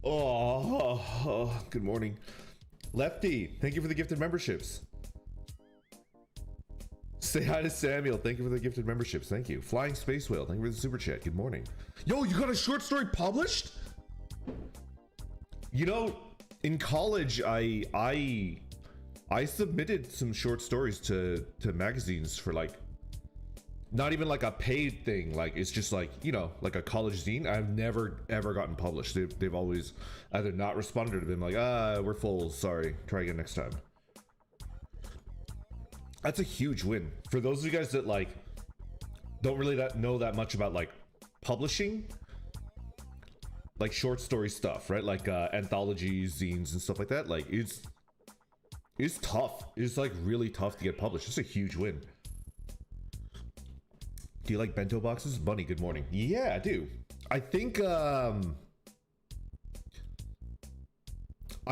Good morning. Lefty, thank you for the gifted memberships. Say hi to Samuel. Thank you for the gifted memberships. Thank you. Flying Space Whale, thank you for the super chat. Good morning. Yo, you got a short story published? You know, in college, I submitted some short stories to magazines for like, not even like a paid thing. Like it's just like, you know, like a college zine. I've never ever gotten published. They've always either not responded or been like, we're full. Sorry. Try again next time. That's a huge win for those of you guys that like don't really know that much about like publishing, like short story stuff, right? Like anthologies, zines, and stuff like that. Like it's tough. It's like really tough to get published. It's a huge win. Do you like bento boxes? Bunny, good morning. Yeah, I do. I think I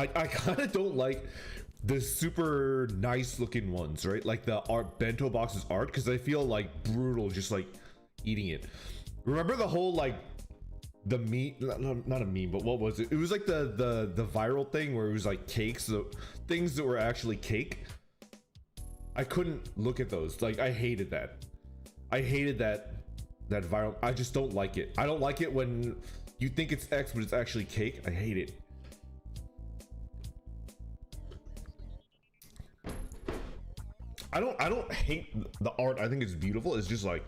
kind of don't like the super nice looking ones, right? Like the art bento boxes art, because I feel like brutal just like eating it. Remember the whole like the meme, not a meme, but what was it? It was like the viral thing where it was like cakes, the things that were actually cake. I couldn't look at those. Like I hated that. I hated that viral. I just don't like it. I don't like it when you think it's X but it's actually cake. I hate it. I don't hate the art. I think it's beautiful. It's just like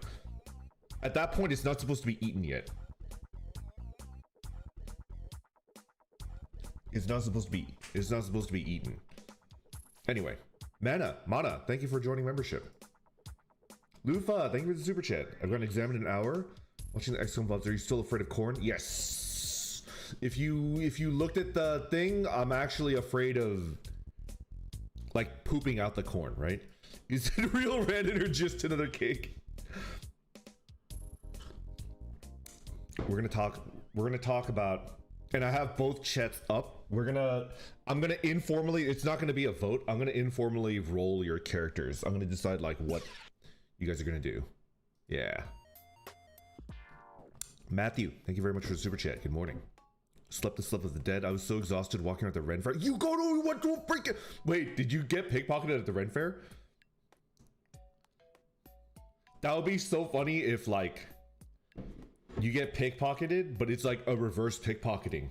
at that point it's not supposed to be eaten yet. It's not supposed to be eaten. Anyway, Mana, thank you for joining membership. Lufa, thank you for the super chat. I've got an exam in an hour. Watching the XCOM vlogs. Are you still afraid of corn? Yes. If you looked at the thing, I'm actually afraid of like pooping out the corn, right? Is it real Randon or just another cake? We're gonna talk about, and I have both chats up. I'm gonna informally, it's not gonna be a vote. I'm gonna informally roll your characters. I'm gonna decide like what you guys are gonna do. Yeah. Matthew, thank you very much for the super chat. Good morning. Slept the sleep of the dead. I was so exhausted walking at the Ren Fair. You go to what to freaking wait, did you get pickpocketed at the Ren Fair? That would be so funny if like you get pickpocketed, but it's like a reverse pickpocketing.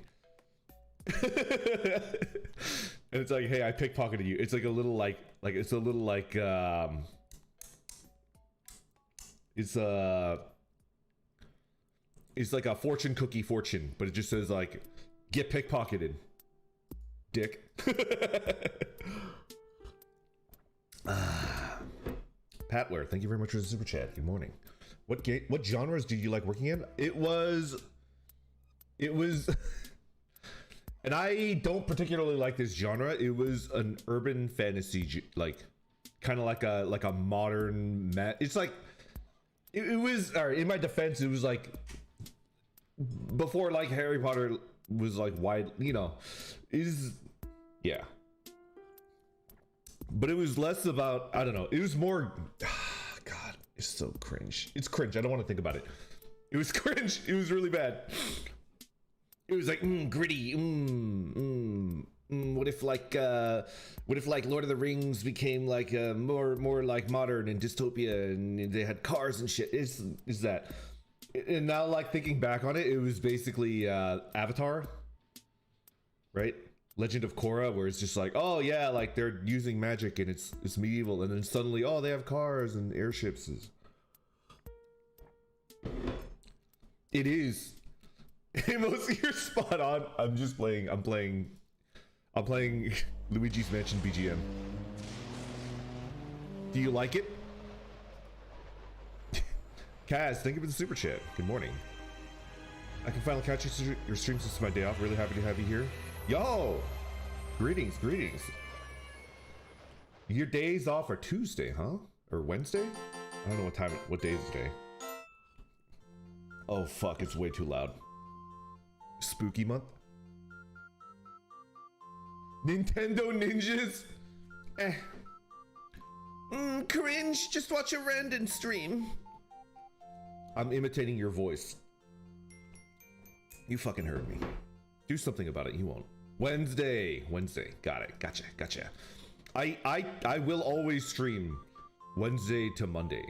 And it's like, hey, I pickpocketed you. It's like a little like it's a little like it's like a fortune cookie fortune, but it just says like get pickpocketed, dick. Patler, thank you very much for the super chat. Good morning. What genres do you like working in? It was and I don't particularly like this genre. It was an urban fantasy, like kind of like a modern it's like it was, all right, in my defense, it was like before like Harry Potter was like wide, you know, yeah. But it was less about, I don't know, it was more, God, it's so cringe. It's cringe. I don't want to think about it. It was cringe. It was really bad. It was like gritty. What if like Lord of the Rings became like more like modern and dystopia, and they had cars and shit? Is that? And now, like thinking back on it, it was basically Avatar, right? Legend of Korra, where it's just like, oh yeah, like they're using magic and it's medieval, and then suddenly, oh, they have cars and airships. It is. Mostly you're spot on. I'm playing Luigi's Mansion BGM. Do you like it? Kaz, thank you for the super chat. Good morning. I can finally catch your stream since it's my day off. Really happy to have you here. Yo! Greetings. Your days off are Tuesday, huh? Or Wednesday? I don't know what day is today. Oh fuck, it's way too loud. Spooky month? Nintendo Ninjas? Cringe, just watch a random stream. I'm imitating your voice. You fucking heard me. Do something about it. You won't. Wednesday. Got it. Gotcha. I will always stream Wednesday to Monday.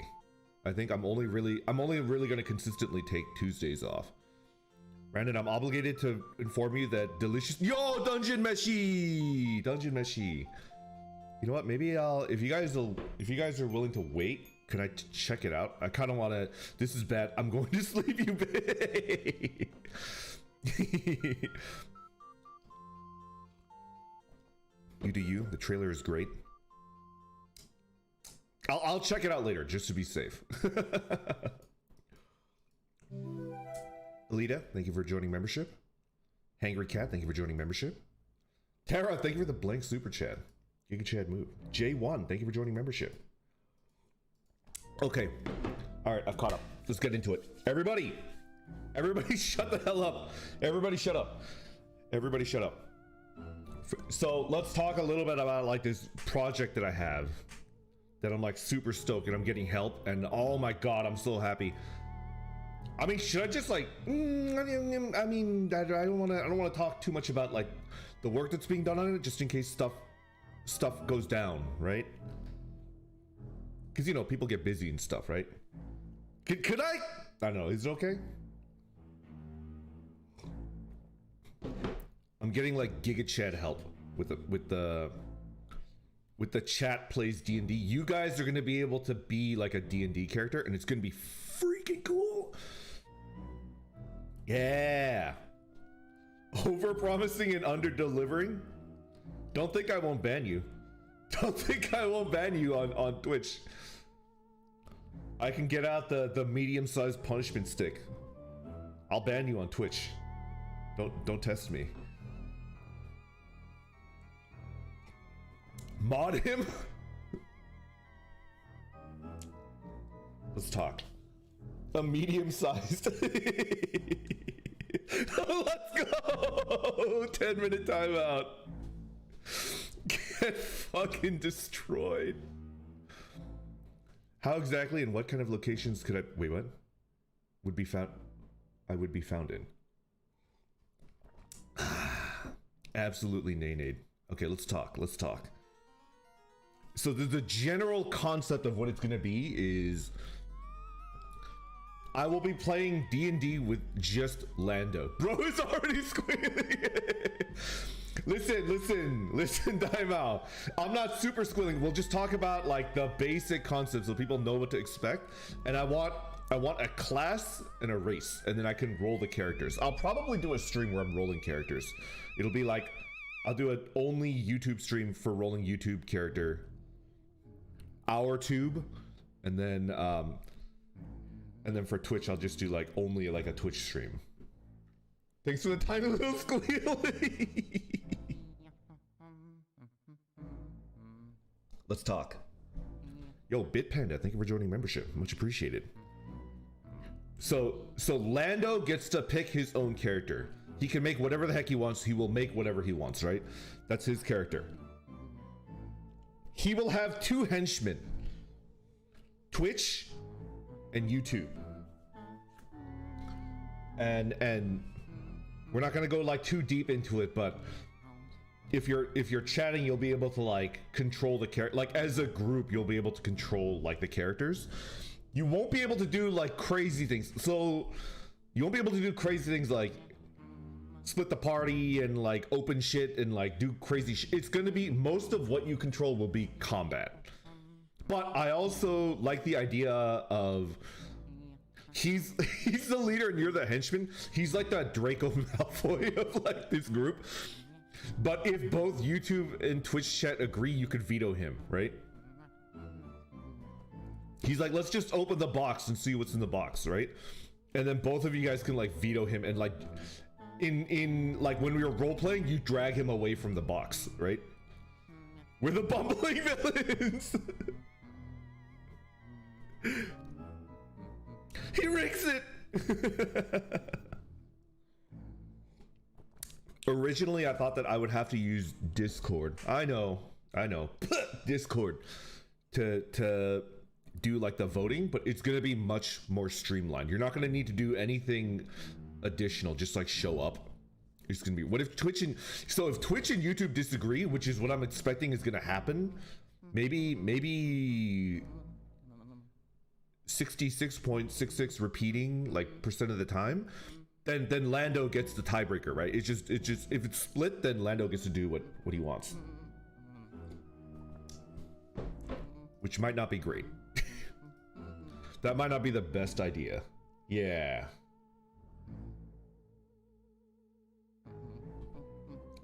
I think I'm only really going to consistently take Tuesdays off. Brandon, I'm obligated to inform you that delicious Dungeon Meshi. You know what? Maybe if you guys are willing to wait, can I check it out? I kind of want to. This is bad. I'm going to sleep, you babe. You do you. The trailer is great. I'll check it out later just to be safe. Alita, thank you for joining membership. Hangry Cat, thank you for joining membership. Tara, thank you for the blank super chat. Giga Chad move. J1, thank you for joining membership. Okay. All right, I've caught up. Let's get into it. Everybody shut the hell up. Everybody shut up. So let's talk a little bit about like this project that I have that I'm like super stoked and I'm getting help and oh my god, I'm so happy. I mean, should I just like I mean, I don't want to talk too much about like the work that's being done on it just in case stuff goes down, right? Because you know, people get busy and stuff, right? Could I don't know, is it okay? I'm getting like Giga Chad help with the chat plays D&D. You guys are gonna be able to be like a D&D character, and it's gonna be freaking cool. Yeah. Over promising and under delivering. Don't think I won't ban you. Don't think I won't ban you on Twitch. I can get out the medium-sized punishment stick. I'll ban you on Twitch. Don't test me. Mod him? Let's talk. A medium-sized. Let's go! 10-minute timeout. Get fucking destroyed. How exactly and what kind of locations could I... Wait, what? Would be found... I would be found in. Absolutely nay-nade. Okay, let's talk. So the general concept of what it's gonna be is I will be playing D&D with just Lando. Bro is already squealing. Listen, time out. I'm not super squealing. We'll just talk about like the basic concepts so people know what to expect. And I want a class and a race, and then I can roll the characters. I'll probably do a stream where I'm rolling characters. It'll be like I'll do an only YouTube stream for rolling YouTube character. Our tube, and then for Twitch I'll just do like only like a Twitch stream. Thanks for the tiny little squeal. Let's talk. Yo, Bitpanda, thank you for joining membership. Much appreciated. So Lando gets to pick his own character. He can make whatever the heck he wants. He will make whatever he wants, right? That's his character. He will have two henchmen, Twitch and YouTube. And we're not gonna go like too deep into it, but if you're chatting, you'll be able to like control the character. Like as a group, you'll be able to control like the characters. You won't be able to do like crazy things. So you won't be able to do crazy things like split the party and like open shit and like do crazy shit. It's gonna be, most of what you control will be combat. But I also like the idea of he's the leader and you're the henchman. He's like the Draco Malfoy of like this group. But if both YouTube and Twitch chat agree, you could veto him, right? He's like, let's just open the box and see what's in the box, right? And then both of you guys can like veto him, and like in like when we were role playing, you drag him away from the box, right? We're the bumbling villains. He rigs it. Originally, I thought that I would have to use Discord. I know. Discord to do like the voting, but it's gonna be much more streamlined. You're not gonna need to do anything additional, just like show up. It's gonna be, what if Twitch and, so if Twitch and YouTube disagree, which is what I'm expecting is gonna happen, maybe 66.66 repeating like percent of the time, then Lando gets the tiebreaker, right? It's just if it's split, then Lando gets to do what he wants, which might not be great. That might not be the best idea. Yeah.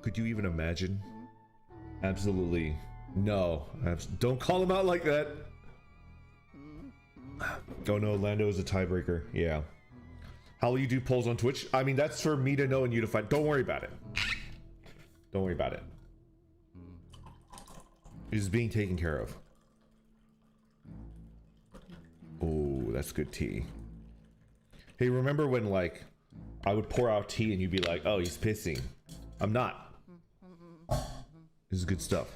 Could you even imagine? Absolutely no. Don't call him out like that. Oh no, Lando is a tiebreaker. Yeah. How will you do polls on Twitch? I mean, that's for me to know and you to find. Don't worry about it. Don't worry about it. It's being taken care of. Oh, that's good tea. Hey, remember when like I would pour out tea and you'd be like, oh, he's pissing. I'm not. This is good stuff.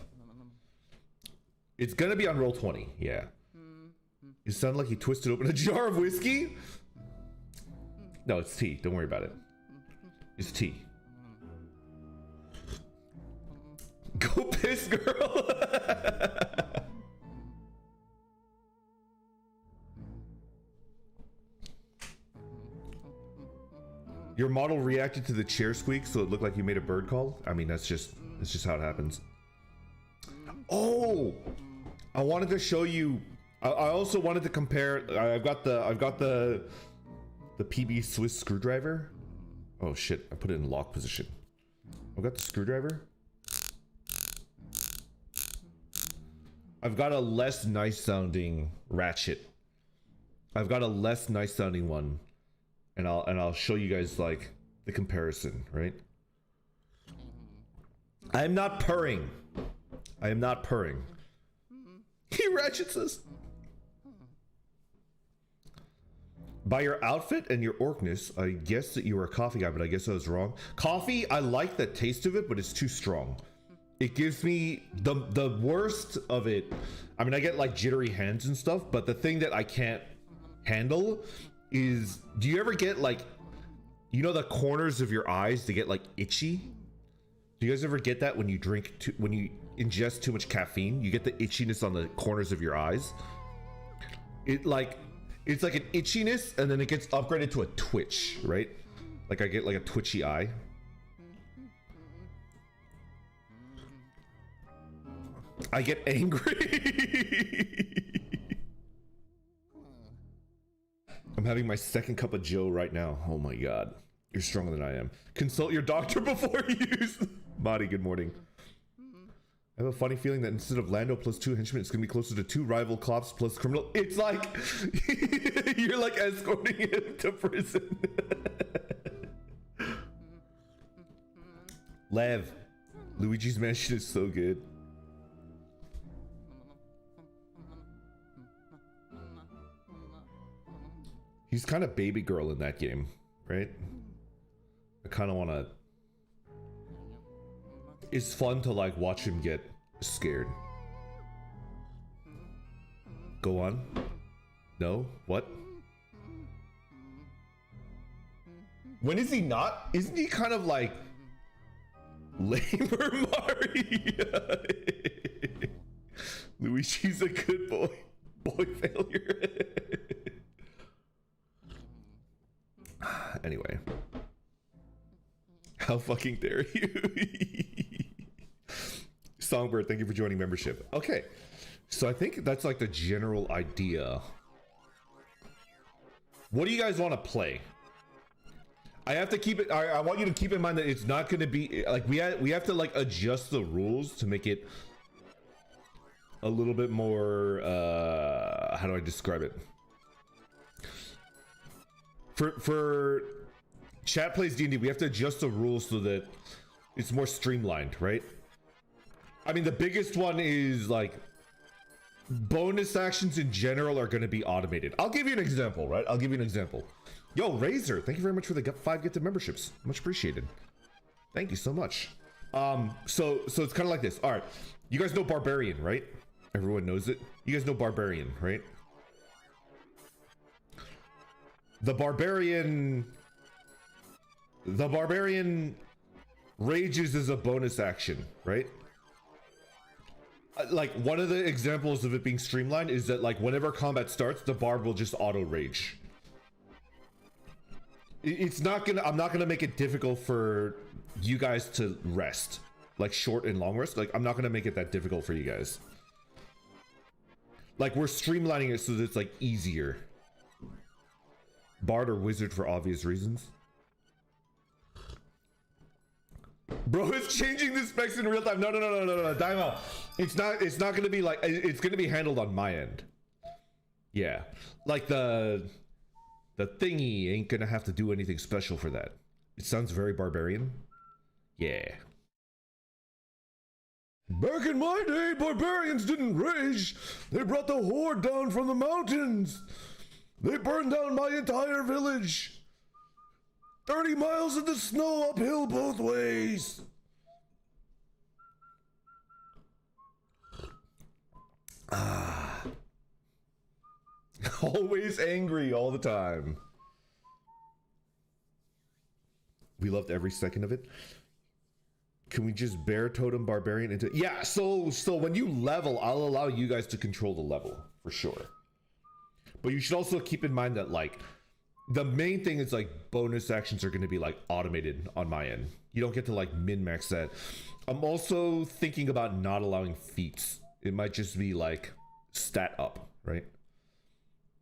It's gonna be on Roll20, yeah. It sounded like he twisted open a jar of whiskey. No, it's tea. Don't worry about it. It's tea. Go piss, girl. Your model reacted to the chair squeak, so it looked like you made a bird call. I mean, that's just how it happens. Oh, I wanted to show you. I also wanted to compare. I've got the PB Swiss screwdriver. Oh shit! I put it in lock position. I've got the screwdriver. I've got a less nice sounding ratchet. I've got a less nice sounding one, and I'll show you guys like the comparison, right? I am not purring. I am not purring. He ratchets us. By your outfit and your orcness, I guess that you were a coffee guy, but I guess I was wrong. Coffee, I like the taste of it, but it's too strong. It gives me the worst of it. I mean, I get like jittery hands and stuff, but the thing that I can't handle is, do you ever get like, you know, the corners of your eyes to get like itchy? Do you guys ever get that when you when you ingest too much caffeine? You get the itchiness on the corners of your eyes. It's like an itchiness, and then it gets upgraded to a twitch, right? Like I get like a twitchy eye. I get angry. I'm having my second cup of Joe right now. Oh my god. You're stronger than I am. Consult your doctor before you use. Madi, good morning. I have a funny feeling that instead of Lando plus 2 henchmen, it's gonna be closer to 2 rival cops plus criminal. It's like you're like escorting him to prison. Lev, Luigi's Mansion is so good. He's kind of baby girl in that game, right? I kind of want to. It's fun to like watch him get scared. Go on. No? What? When is he not? Isn't he kind of like lamer Mario? Luigi's a good boy. Boy failure. Anyway. How fucking dare you? Songbird, thank you for joining membership. Okay, so I think that's like the general idea. What do you guys want to play? I have to keep it. I want you to keep in mind that it's not going to be like we have to like adjust the rules to make it a little bit more. How do I describe it? For Chat Plays D&D, we have to adjust the rules so that it's more streamlined, right? I mean, the biggest one is like bonus actions in general are going to be automated. I'll give you an example, right? I'll give you an example. Yo, Razor, thank you very much for the 5 gifted memberships. Much appreciated. Thank you so much. So it's kind of like this. All right, you guys know Barbarian, right? Everyone knows it. You guys know Barbarian, right? The Barbarian rages is a bonus action, right? Like one of the examples of it being streamlined is that like whenever combat starts, the bard will just auto rage. It's not gonna, I'm not gonna make it difficult for you guys to rest, like short and long rest. Like I'm not gonna make it that difficult for you guys. Like we're streamlining it so that it's like easier. Bard or wizard for obvious reasons. Bro, it's changing the specs in real time. No, time out. It's not gonna be like, it's gonna be handled on my end. Yeah, like the thingy ain't gonna have to do anything special for that. It sounds very barbarian. Yeah. Back in my day, barbarians didn't rage. They brought the horde down from the mountains. They burned down my entire village. 30 miles in the snow uphill both ways. Ah. Always angry all the time. We loved every second of it. Can we just bear totem barbarian into... Yeah, so when you level, I'll allow you guys to control the level, for sure. But you should also keep in mind that, like, the main thing is, like, bonus actions are going to be, like, automated on my end. You don't get to, like, min-max that. I'm also thinking about not allowing feats. It might just be, like, stat up, right?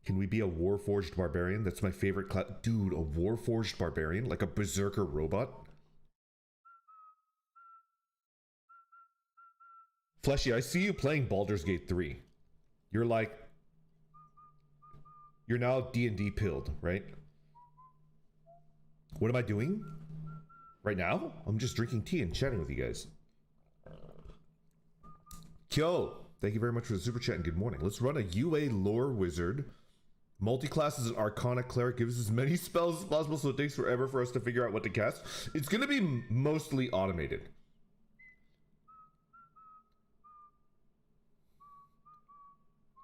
Can we be a Warforged Barbarian? That's my favorite class. Dude, a Warforged Barbarian? Like a Berserker robot? Fleshy, I see you playing Baldur's Gate 3. You're like... You're now D&D pilled, right? What am I doing? Right now? I'm just drinking tea and chatting with you guys. Kyo, thank you very much for the super chat and good morning. Let's run a UA lore wizard. Multi-class is an Arcana cleric. Gives us as many spells as possible, so it takes forever for us to figure out what to cast. It's gonna be mostly automated.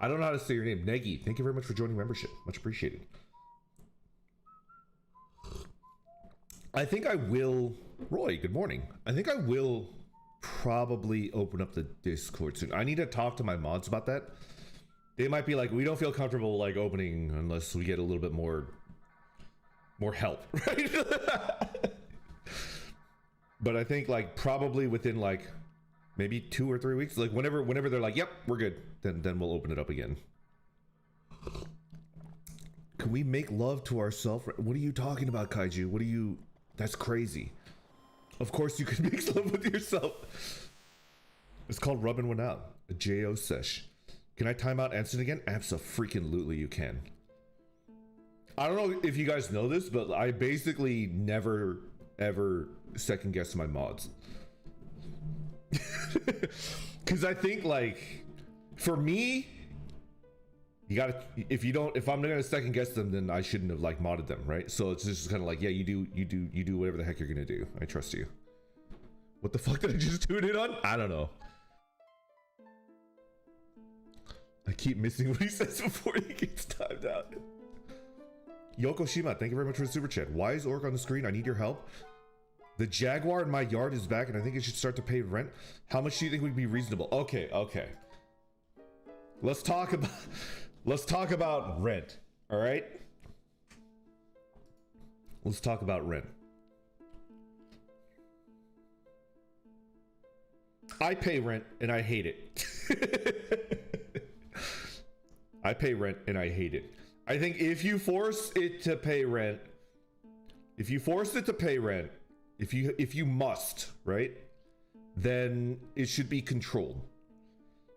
I don't know how to say your name. Negi, thank you very much for joining membership. Much appreciated. I think I will... Roy, good morning. I think I will probably open up the Discord soon. I need to talk to my mods about that. They might be like, we don't feel comfortable like opening unless we get a little bit more help, right? But I think like probably within like maybe 2 or 3 weeks, like whenever they're like, yep, we're good, then we'll open it up again. Can we make love to ourselves? What are you talking about, Kaiju? What are you... That's crazy. Of course you can make love with yourself. It's called rubbing one out. A JO sesh. Can I time out Anson again? Abso-freaking-lutely you can. I don't know if you guys know this, but I basically never, ever second guess my mods. Because I think, like, for me, you gotta, if I'm gonna second guess them, then I shouldn't have, like, modded them, right? So it's just kind of like, yeah, you do whatever the heck you're gonna do. I trust you. What the fuck did I just tune in on? I don't know. I keep missing what he says before he gets timed out. Yokoshima, thank you very much for the super chat. Why is Orc on the screen? I need your help. The Jaguar in my yard is back and I think it should start to pay rent. How much do you think would be reasonable? Okay. Let's talk about rent. All right? Let's talk about rent. I pay rent and I hate it. I pay rent and I hate it. I think if you force it to pay rent, if you must, right? Then it should be controlled.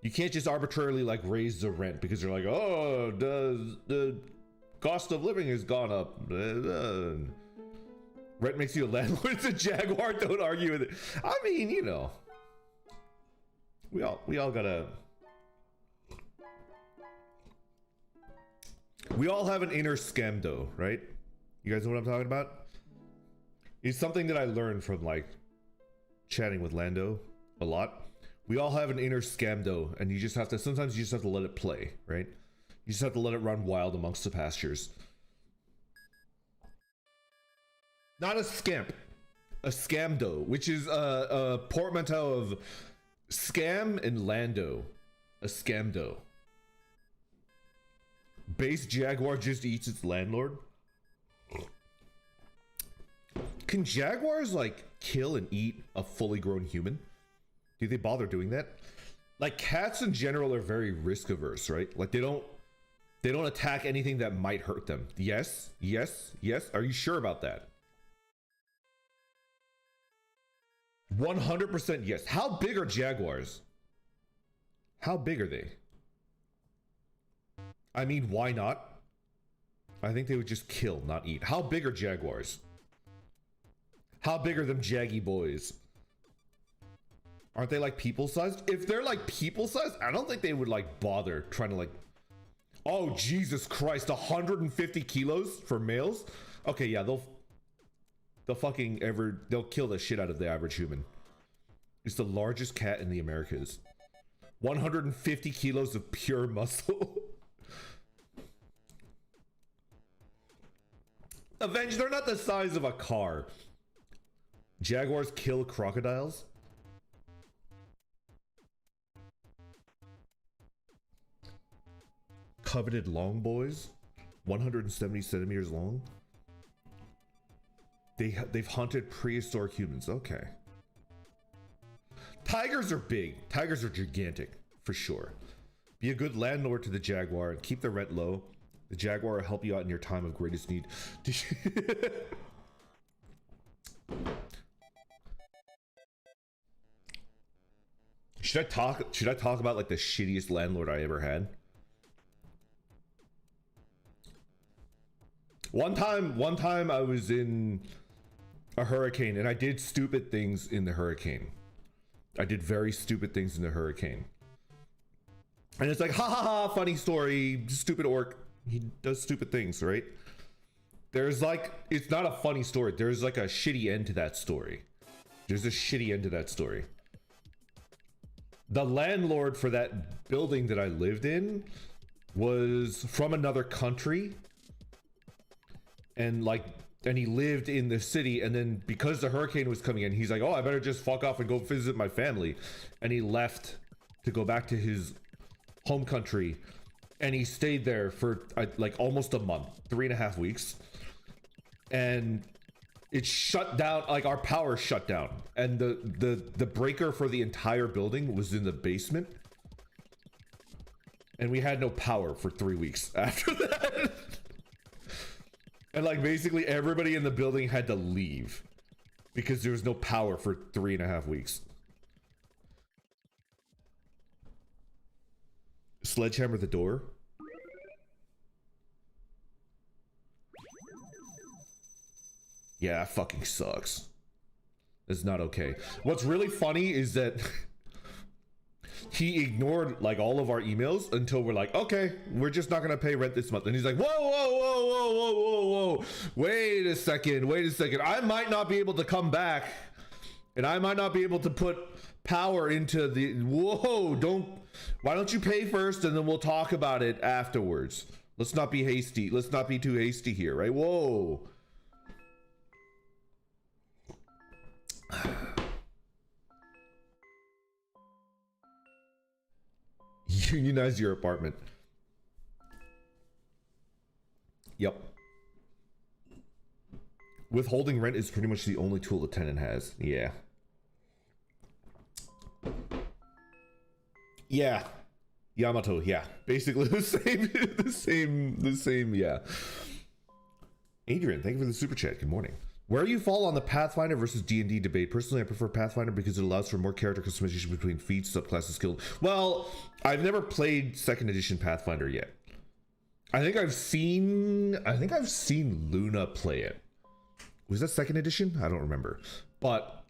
You can't just arbitrarily like raise the rent because you're like, oh, the cost of living has gone up. Rent makes you a landlord. It's a Jaguar. Don't argue with it. I mean, you know, we all gotta. We all have an inner scamdo, right? You guys know what I'm talking about? It's something that I learned from like chatting with Lando a lot. We all have an inner scamdo, and you just have to, sometimes you just have to let it play, right? You just have to let it run wild amongst the pastures. Not a scamp, A scamdo, which is a portmanteau of scam and lando. A scamdo. Base jaguar just eats its landlord. Can jaguars like kill and eat a fully grown human? Do they bother doing that? Like cats in general are very risk averse, right? Like they don't attack anything that might hurt them. Yes, yes, yes. Are you sure about that? 100% yes. How big are jaguars? How big are they? I mean, why not? I think they would just kill, not eat. How big are jaguars? How big are them jaggy boys? Aren't they like people sized? If they're like people sized, I don't think they would like bother trying to like. Oh, Jesus Christ, 150 kilos for males? Okay, yeah, they'll kill the shit out of the average human. It's the largest cat in the Americas. 150 kilos of pure muscle. Avenge, they're not the size of a car. Jaguars kill crocodiles. Coveted long boys, 170 centimeters long. They've hunted prehistoric humans. Okay. Tigers are big. Tigers are gigantic, for sure. Be a good landlord to the jaguar and keep the rent low. The jaguar will help you out in your time of greatest need. Should I talk about like the shittiest landlord I ever had? One time I was in a hurricane and I did stupid things in the hurricane. I did very stupid things in the hurricane. And it's like, ha ha ha, funny story, stupid orc. He does stupid things, right? There's like, it's not a funny story. There's like a shitty end to that story. There's a shitty end to that story. The landlord for that building that I lived in was from another country. And he lived in the city, and then because the hurricane was coming in, he's like, oh, I better just fuck off and go visit my family. And he left to go back to his home country, and he stayed there for like almost a month, 3.5 weeks. And it shut down, like our power shut down, and the breaker for the entire building was in the basement. And we had no power for 3 weeks after that. And like basically everybody in the building had to leave because there was no power for 3.5 weeks. Sledgehammer the door. Yeah, that fucking sucks. It's not okay. What's really funny is that he ignored like all of our emails until we're like, okay, we're just not gonna pay rent this month. And he's like, whoa, whoa, whoa, whoa, whoa, whoa, whoa. Wait a second. I might not be able to come back. And I might not be able to put power into the, whoa, why don't you pay first and then we'll talk about it afterwards. Let's not be hasty. Let's not be too hasty here, right? Whoa. Unionize your apartment. Yep. Withholding rent is pretty much the only tool the tenant has. Yeah. Yeah. Yamato, yeah. Basically the same, yeah. Adrian, thank you for the super chat. Good morning. Where you fall on the Pathfinder versus D&D debate? Personally, I prefer Pathfinder because it allows for more character customization between feats, subclasses, skill. Well, I've never played 2nd edition Pathfinder yet. I think I've seen Luna play it. Was that 2nd edition? I don't remember. But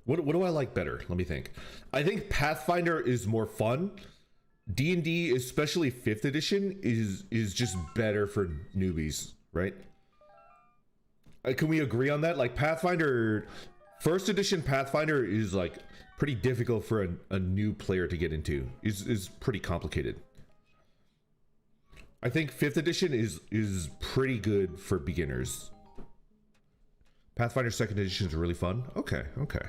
what do I like better? Let me think. I think Pathfinder is more fun. D&D, especially 5th edition, is just better for newbies, right? Can we agree on that? Like Pathfinder, 1st edition Pathfinder is like pretty difficult for a new player to get into. Is pretty complicated. I think 5th edition is pretty good for beginners. Pathfinder 2nd edition is really fun. Okay, okay.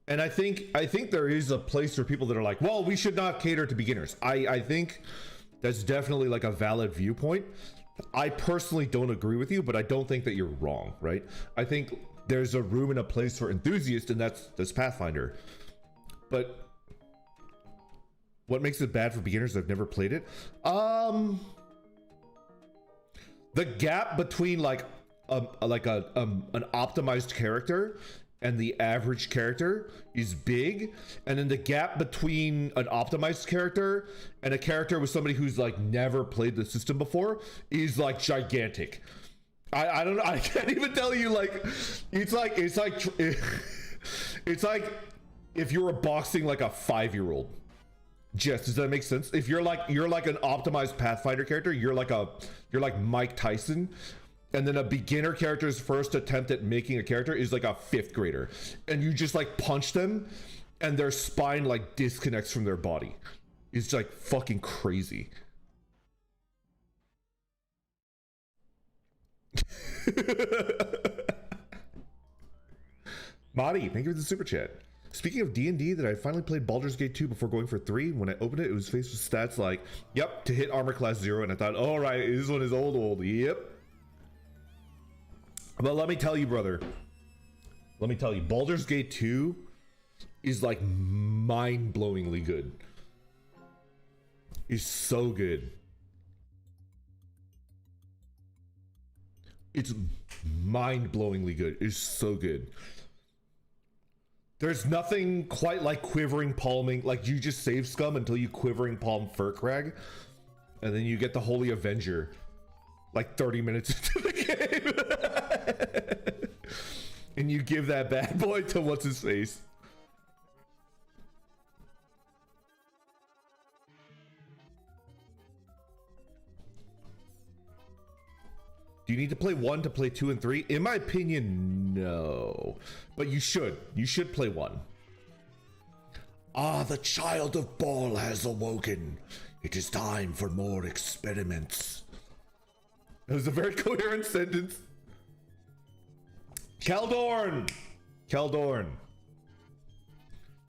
And I think there is a place for people that are like, well, we should not cater to beginners. I think that's definitely like a valid viewpoint. I personally don't agree with you, but I don't think that you're wrong, right? I think there's a room and a place for enthusiasts, and that's Pathfinder. But what makes it bad for beginners? I've never played it. The gap between like an optimized character and the average character is big, and then the gap between an optimized character and a character with somebody who's like never played the system before is like gigantic. I don't know, I can't even tell you. Like it's like if you were boxing like a 5-year-old. Jess, does that make sense? If you're like an optimized Pathfinder character, you're like Mike Tyson. And then a beginner character's first attempt at making a character is like a 5th grader. And you just like punch them and their spine like disconnects from their body. It's like fucking crazy. Madi, thank you for the super chat. Speaking of D&D, that I finally played Baldur's Gate 2 before going for 3. When I opened it, it was faced with stats like, yep, to hit armor class 0. And I thought, all right, this one is old. Yep. But let me tell you, brother. Let me tell you, Baldur's Gate 2 is like mind-blowingly good. It's so good. It's mind-blowingly good. It's so good. There's nothing quite like quivering palming. Like you just save scum until you quivering palm Furkrag, and then you get the Holy Avenger like 30 minutes into the game. And you give that bad boy to what's his face. Do you need to play 1 to play 2 and 3? In my opinion, no. But you should. You should play 1. Ah, the child of Baal has awoken. It is time for more experiments. That was a very coherent sentence. Keldorn! Keldorn.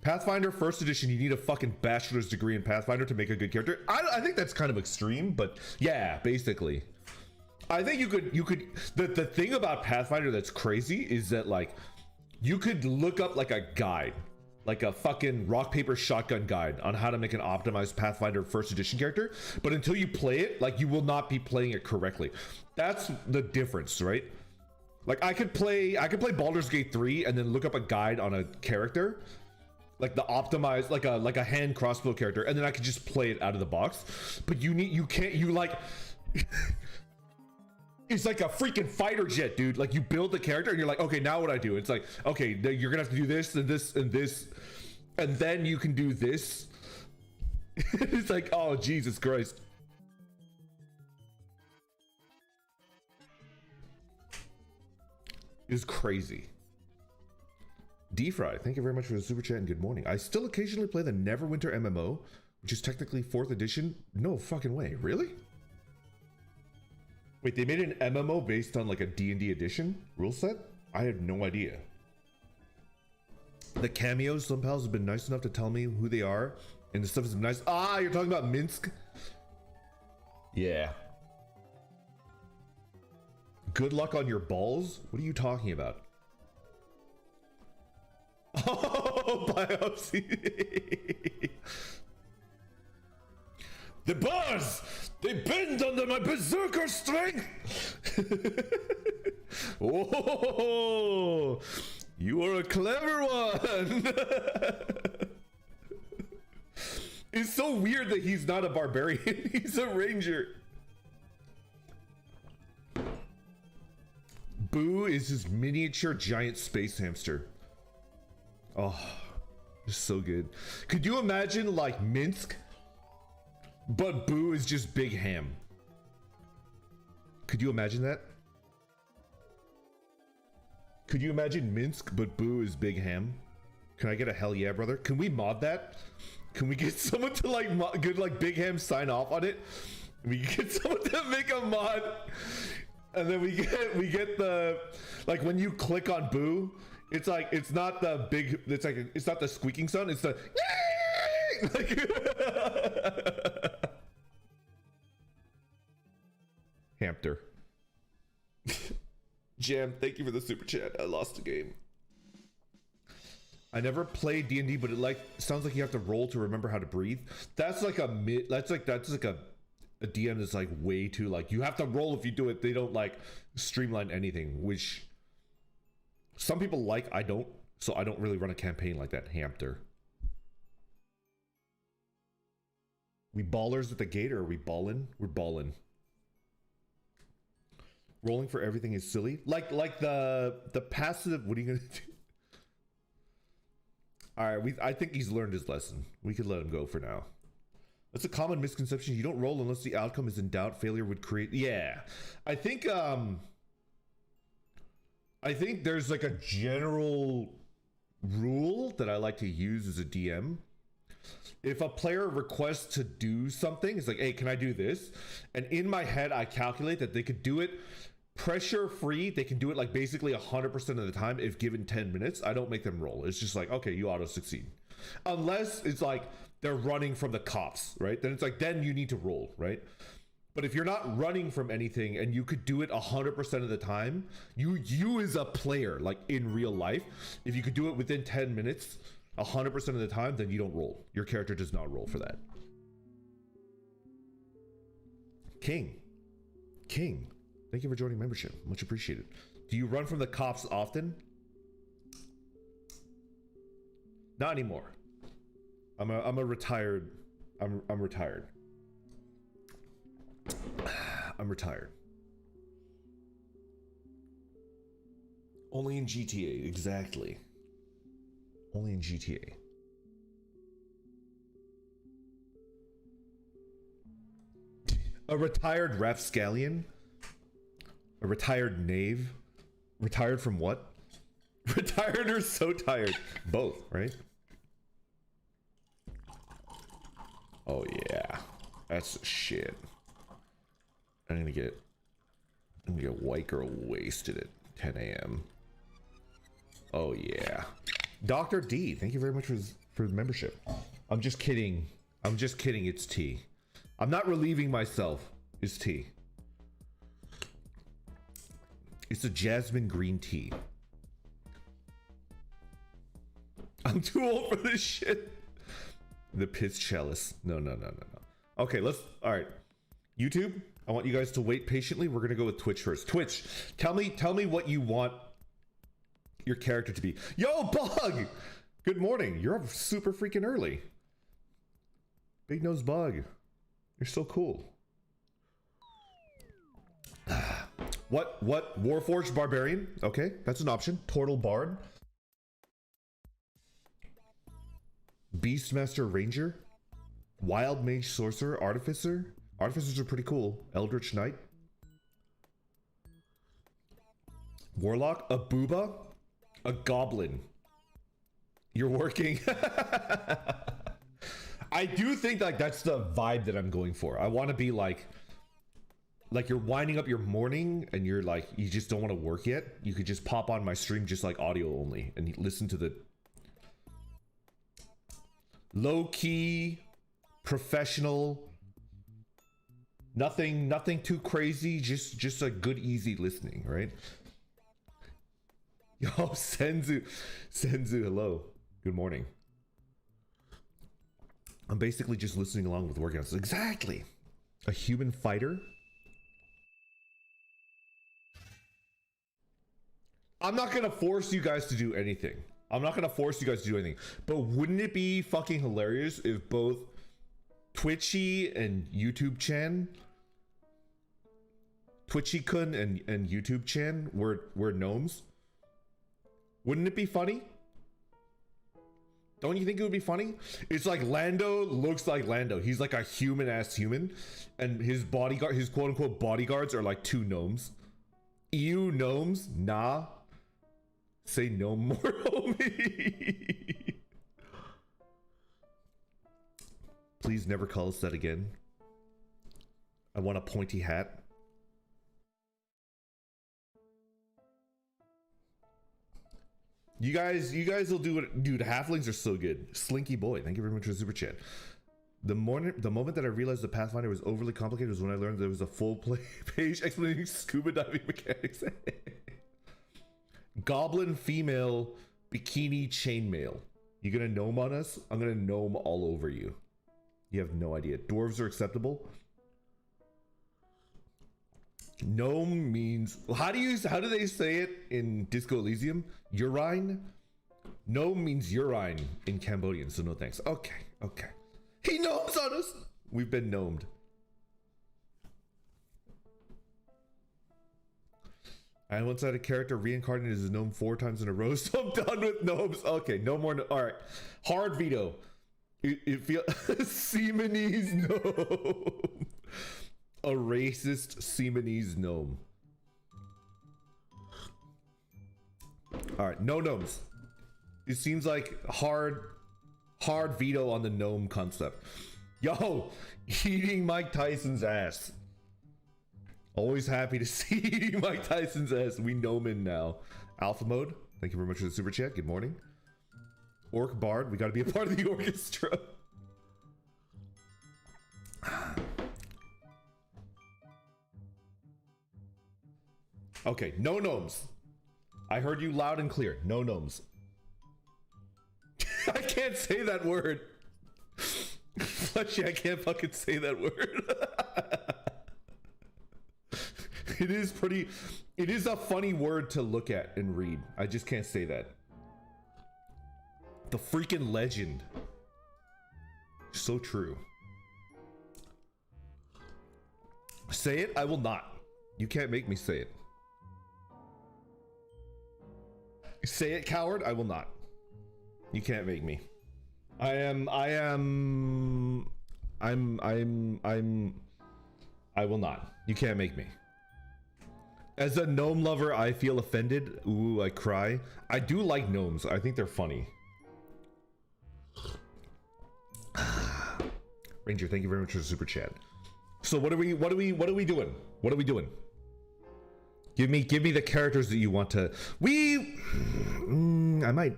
Pathfinder 1st edition, you need a fucking bachelor's degree in Pathfinder to make a good character. I think that's kind of extreme, but yeah, basically. I think you could the thing about Pathfinder that's crazy is that like you could look up like a guide, like a fucking rock paper shotgun guide on how to make an optimized Pathfinder 1st edition character, but until you play it, like you will not be playing it correctly. That's the difference, right? Like I could play Baldur's Gate 3 and then look up a guide on a character, like the optimized, like a hand crossbow character, and then I could just play it out of the box. But you can't it's like a freaking fighter jet, dude. Like you build the character and you're like, okay, now what I do? It's like, okay, you're gonna have to do this and this and this, and then you can do this. It's like, oh Jesus Christ. It's crazy. D-Fry, thank you very much for the super chat and good morning. I still occasionally play the Neverwinter MMO, which is technically 4th edition. No fucking way, really? Wait, they made an MMO based on like a D&D edition rule set? I had no idea. The cameos, some pals have been nice enough to tell me who they are, and the stuff has been nice. Ah, you're talking about Minsk? Yeah. Good luck on your balls? What are you talking about? Oh, biopsy. The bars! They bend under my berserker strength! Oh, you are a clever one! It's so weird that he's not a barbarian, he's a ranger. Boo is his miniature giant space hamster. Oh, it's so good. Could you imagine like Minsk? But Boo is just big ham. Could you imagine that? Could you imagine Minsk, but Boo is big ham? Can I get a hell yeah, brother? Can we mod that? Can we get someone to like good like Big Ham sign off on it? We get someone to make a mod, and then we get the like when you click on boo, it's like it's not the big, it's not the squeaking sound, it's the like Hamster. Jam, thank you for the super chat. I lost the game. I never played D&D, but it like sounds like you have to roll to remember how to breathe. That's like a that's like a DM that's like way too like you have to roll if you do it. They don't like streamline anything, which some people like. I don't, so I don't really run a campaign like that. Hamster. We ballers at the gate, or are we ballin'? We're ballin'. Rolling for everything is silly. Like the passive. What are you gonna do? All right, I think he's learned his lesson. We could let him go for now. That's a common misconception. You don't roll unless the outcome is in doubt. Failure would create. Yeah, I think there's like a general rule that I like to use as a DM. If a player requests to do something, it's like, hey, can I do this? And in my head, I calculate that they could do it pressure free. They can do it like basically 100% of the time if given 10 minutes. I don't make them roll. It's just like, okay, you auto succeed. Unless it's like they're running from the cops, right? Then it's like, then you need to roll, right? But if you're not running from anything and you could do it 100% of the time, you as a player, like in real life, if you could do it within 10 minutes, 100% of the time, then you don't roll. Your character does not roll for that. King, thank you for joining membership. Much appreciated. Do you run from the cops often? Not anymore. I'm retired. I'm retired. I'm retired. Only in GTA, exactly. Only in GTA. A retired rapscallion? A retired knave? Retired from what? Retired or so tired? Both, right? Oh yeah. That's shit. I'm gonna get white girl wasted at 10 a.m. Oh yeah. Dr. D, thank you very much for the membership. I'm just kidding. I'm just kidding. It's tea. I'm not relieving myself. It's tea. It's a jasmine green tea. I'm too old for this shit. The piss chalice. No. Okay, all right. YouTube, I want you guys to wait patiently. We're gonna go with Twitch first. Twitch, tell me what you want your character to be. Yo, Bug! Good morning. You're up super freaking early. Big nose Bug. You're so cool. What? Warforged Barbarian? Okay, that's an option. Tortle Bard. Beastmaster Ranger. Wild Mage Sorcerer. Artificer. Artificers are pretty cool. Eldritch Knight. Warlock. A Booba. A Goblin. You're working. I do think like that's the vibe that I'm going for. I want to be like you're winding up your morning and you're like, you just don't want to work yet. You could just pop on my stream just like audio only and listen to the low-key, professional, nothing too crazy, just a good, easy listening, right? Yo, Senzu, hello. Good morning. I'm basically just listening along with workouts. Exactly. A human fighter. I'm not gonna force you guys to do anything. But wouldn't it be fucking hilarious if both Twitchy and YouTube Chan, Twitchy-kun and YouTube Chan were gnomes? Wouldn't it be funny? Don't you think it would be funny? It's like Lando looks like Lando. He's like a human-ass human. And his bodyguard, his quote-unquote bodyguards are like two gnomes. Ew, gnomes? Nah. Say no more, homie. Please never call us that again. I want a pointy hat. You guys will do it. Dude, halflings are so good. Slinky boy, thank you very much for the super chat. The moment that I realized the Pathfinder was overly complicated was when I learned there was a full page explaining scuba diving mechanics. Goblin female bikini chainmail. You gonna gnome on us? I'm gonna gnome all over you. You have no idea. Dwarves are acceptable. Gnome means, how do they say it in Disco Elysium? Urine? Gnome means urine in Cambodian, so no thanks. Okay. He gnomes on us! We've been gnomed. I once had a character reincarnated as a gnome 4 times in a row, so I'm done with gnomes. Okay, no more. Alright. Hard veto. It feels Siamese gnome. A racist Siamese gnome. Alright, no gnomes. It seems like hard veto on the gnome concept. Yo, eating Mike Tyson's ass. Always happy to see eating Mike Tyson's ass. We gnome in now. Alpha mode, thank you very much for the super chat. Good morning. Orc Bard, we gotta be a part of the orchestra. Okay, no gnomes. I heard you loud and clear. No gnomes. I can't say that word. Fleshy, I can't fucking say that word. It is a funny word to look at and read. I just can't say that. The freaking legend. So true. Say it? I will not. You can't make me say it. Say it, coward. I will not. You can't make me. I will not. You can't make me. As a gnome lover, I feel offended. Ooh, I cry. I do like gnomes. I think they're funny. Ranger, thank you very much for the super chat. So what are we doing? What are we doing? Give me the characters that you want to. I might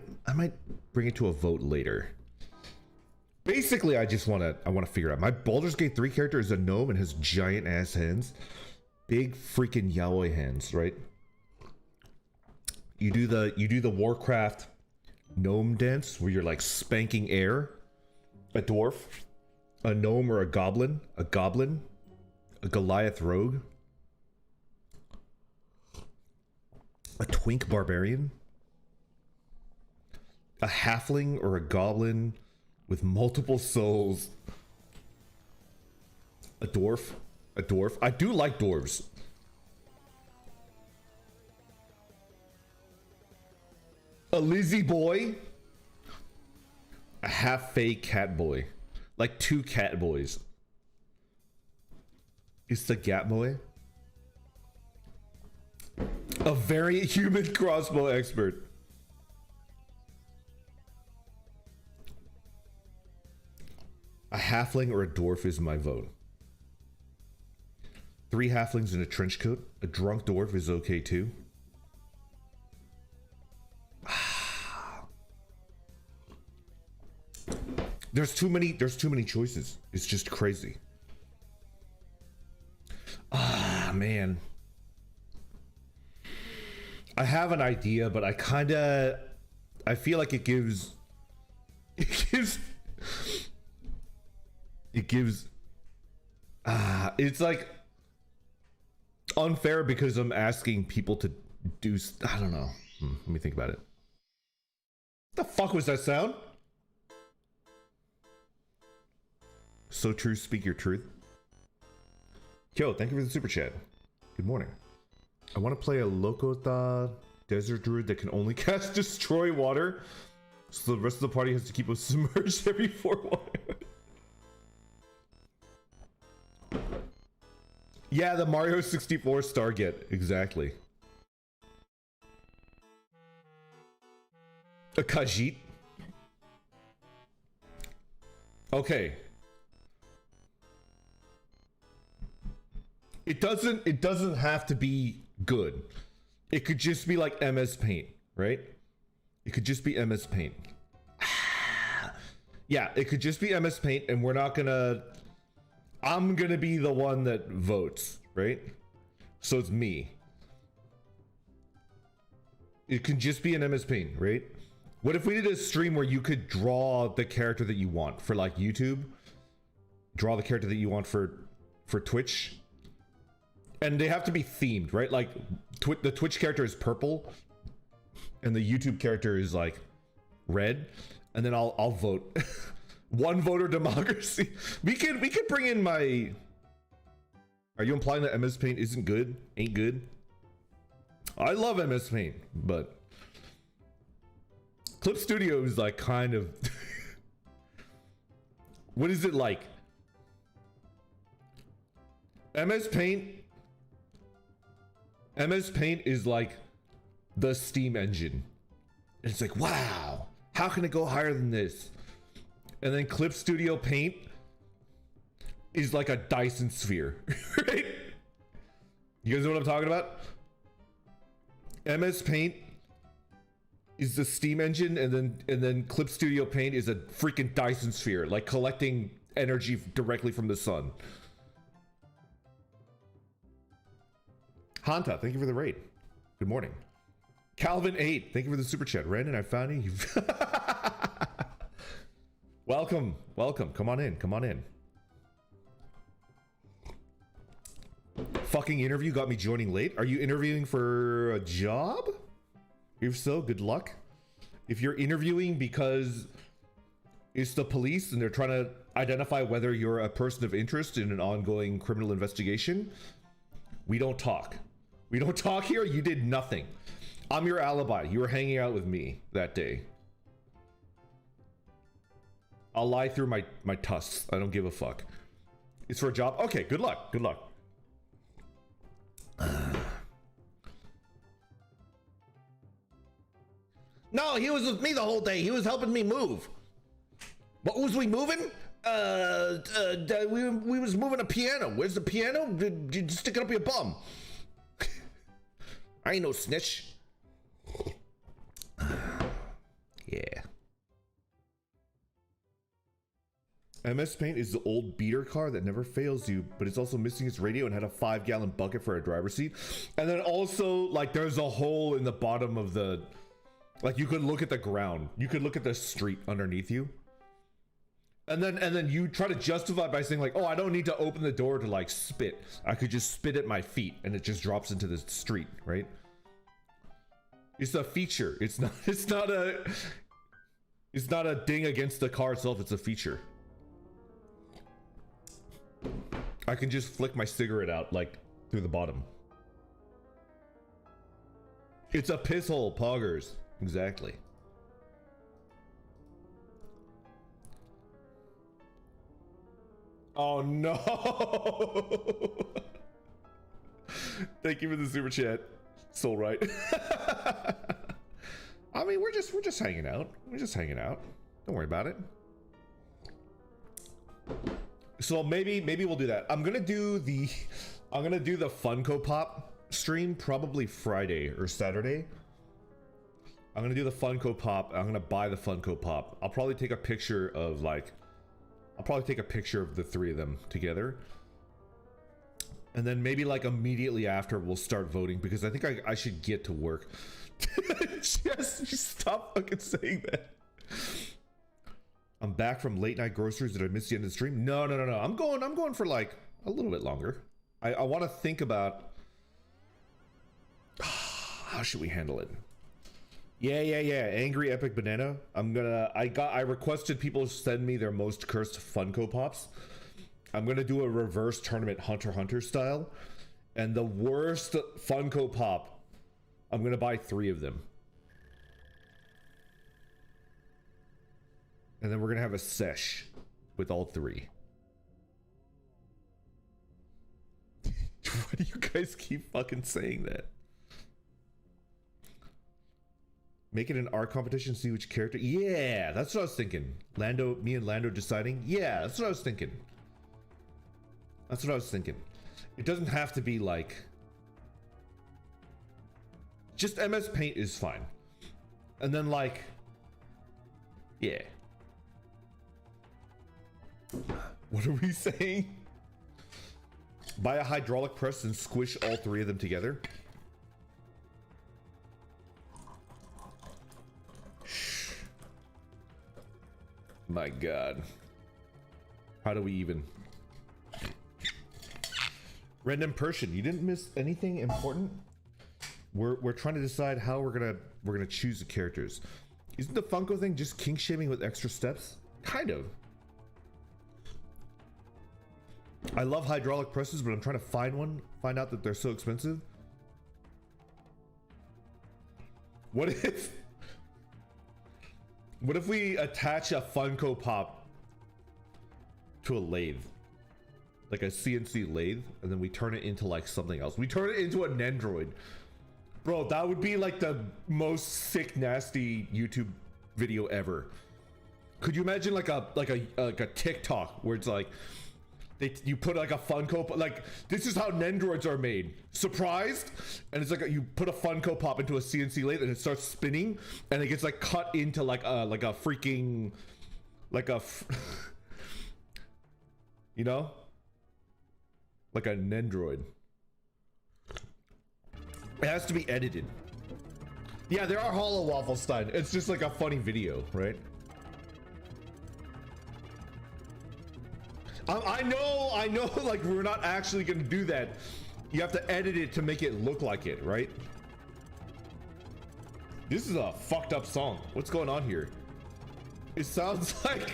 bring it to a vote later. Basically, I want to figure out. My Baldur's Gate 3 character is a gnome and has giant ass hands. Big freaking yaoi hands, right? You do the Warcraft gnome dance where you're like spanking air. A dwarf, a gnome or a goblin, a Goliath rogue, a twink barbarian, a halfling or a goblin with multiple souls, a dwarf. I do like dwarves. A Lizzie boy, a half fake cat boy, like 2 cat boys. It's the Gat boy. A very human crossbow expert. A halfling or a dwarf is my vote. 3 halflings in a trench coat. A drunk dwarf is okay too. There's too many choices. It's just crazy. Ah, man. I have an idea, but I feel like it gives it's like unfair because I'm asking people to do, I don't know. Let me think about it. What the fuck was that sound? So true, speak your truth. Yo, thank you for the super chat. Good morning. I want to play a Lokotha desert druid that can only cast destroy water, so the rest of the party has to keep us submerged every 4 water. Yeah, the Mario 64 Stargate, exactly. A Khajiit. Okay. it doesn't have to be good. It could just be like MS Paint, right? It could just be MS Paint. Yeah, it could just be MS Paint, and I'm gonna be the one that votes, right? So it's me. It can just be an MS Paint, right? What if we did a stream where you could draw the character that you want for like YouTube? Draw the character that you want for Twitch? And they have to be themed, right? Like the Twitch character is purple and the YouTube character is like red, and then I'll vote. One voter democracy. We could bring in my... Are you implying that MS Paint isn't good? Ain't good? I love MS Paint, but Clip Studio is like kind of... What is it like? MS Paint is like the Steam engine. And it's like, wow, how can it go higher than this? And then Clip Studio Paint is like a Dyson sphere, right? You guys know what I'm talking about? MS Paint is the Steam engine, and then Clip Studio Paint is a freaking Dyson sphere, like collecting energy directly from the sun. Hanta, thank you for the raid. Good morning. Calvin 8, thank you for the super chat. Brandon, I found you. Welcome. Come on in. Fucking interview got me joining late. Are you interviewing for a job? If so, good luck. If you're interviewing because it's the police and they're trying to identify whether you're a person of interest in an ongoing criminal investigation, we don't talk. We don't talk here. You did nothing. I'm your alibi. You were hanging out with me that day. I'll lie through my tusks. I don't give a fuck. It's for a job? Okay, good luck. No, he was with me the whole day. He was helping me move. What was we moving? We was moving a piano. Where's the piano? Did you stick it up your bum? I ain't no snitch. Yeah. MS Paint is the old beater car that never fails you, but it's also missing its radio and had a 5-gallon bucket for a driver's seat. And then also, like, there's a hole in the bottom of the... Like, you could look at the ground. You could look at the street underneath you. And then you try to justify by saying, like, oh, I don't need to open the door to, like, spit. I could just spit at my feet, and it just drops into the street, right? It's a feature. It's not a ding against the car itself. It's a feature. I can just flick my cigarette out, like, through the bottom. It's a piss hole, poggers. Exactly. Oh no! Thank you for the super chat. Soul right. I mean, we're just hanging out. We're just hanging out. Don't worry about it. So maybe we'll do that. I'm gonna do the Funko Pop stream probably Friday or Saturday. I'm gonna do the Funko Pop. I'm gonna buy the Funko Pop. I'll probably take a picture of the three of them together. And then maybe like immediately after we'll start voting, because I think I should get to work. Just stop fucking saying that. I'm back from late night groceries. Did I miss the end of the stream? No. I'm going for like a little bit longer. I want to think about how should we handle it. Yeah. Angry Epic Banana. I requested people send me their most cursed Funko Pops. I'm gonna do a reverse tournament Hunter x Hunter style. And the worst Funko Pop, I'm gonna buy 3 of them. And then we're gonna have a sesh with all 3. Why do you guys keep fucking saying that? Make it an art competition, see which character. Yeah, that's what I was thinking. Me and Lando deciding. Yeah, that's what I was thinking. It doesn't have to be like, just MS Paint is fine. And then like, yeah. What are we saying? Buy a hydraulic press and squish all three of them together. Shh. My God. How do we even? Random person, you didn't miss anything important? We're trying to decide how we're gonna choose the characters. Isn't the Funko thing just kink shaming with extra steps? Kind of. I love hydraulic presses, but I'm trying to find out that they're so expensive. What if we attach a Funko Pop to a lathe? Like a CNC lathe, and then we turn it into like something else. We turn it into an Android. Bro, that would be like the most sick, nasty YouTube video ever. Could you imagine like a TikTok where it's like, you put like a Funko, like this is how Nendroids are made. Surprised? And it's like you put a Funko Pop into a CNC lathe and it starts spinning and it gets like cut into like a freaking, you know? Like a Nendroid. It has to be edited. Yeah, there are hollow waffles, Stein. It's just like a funny video, right? I know, like we're not actually gonna do that. You have to edit it to make it look like it, right? This is a fucked up song. What's going on here? It sounds like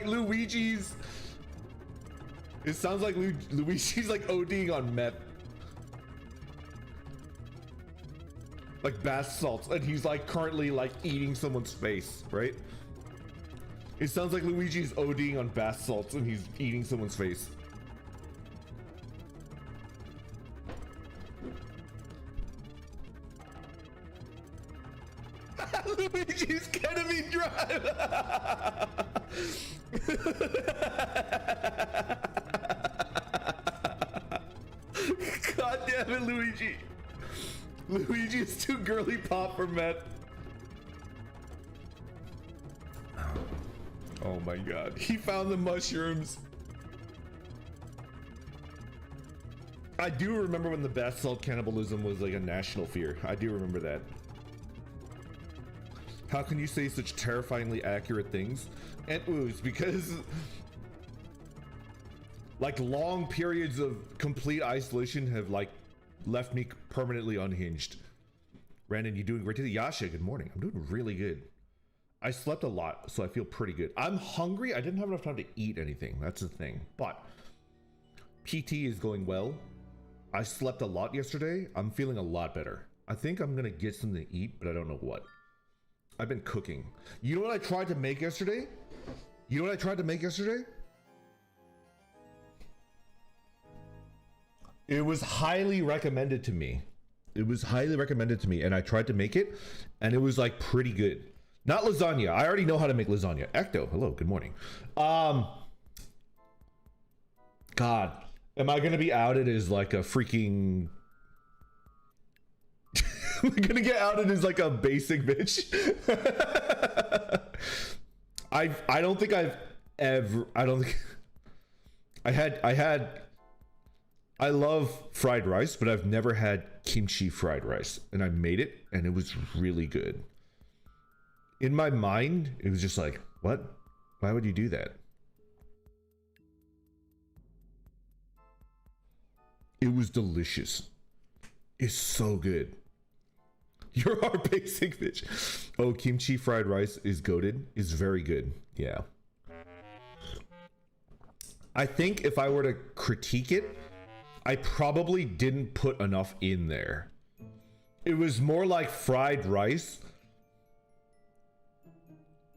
Luigi's. It sounds like Luigi's like ODing on meth. Like bath salts, and he's like currently like eating someone's face, right? It sounds like Luigi's ODing on bath salts and he's eating someone's face. Luigi's ketamine drive. God damn it, Luigi. Luigi is too girly pop for Matt. Oh my God, he found the mushrooms. I do remember when the bath salt cannibalism was like a national fear. I do remember that. How can you say such terrifyingly accurate things? And ooze, because like long periods of complete isolation have like left me permanently unhinged. Brandon, you doing great today? Yasha, good morning. I'm doing really good. I slept a lot, so I feel pretty good. I'm hungry. I didn't have enough time to eat anything. That's the thing. But PT is going well. I slept a lot yesterday. I'm feeling a lot better. I think I'm gonna get something to eat, but I don't know what. I've been cooking. You know what I tried to make yesterday? It was highly recommended to me. And I tried to make it, and it was like pretty good. Not lasagna. I already know how to make lasagna. Ecto, hello, good morning. God, am I gonna be outed as like a freaking... I'm gonna get outed as like a basic bitch. I don't think I've ever... I love fried rice, but I've never had kimchi fried rice. And I made it, and it was really good. In my mind, it was just like, what? Why would you do that? It was delicious. It's so good. You're our basic bitch. Oh, kimchi fried rice is goated. Is very good. Yeah. I think if I were to critique it, I probably didn't put enough in there. It was more like fried rice.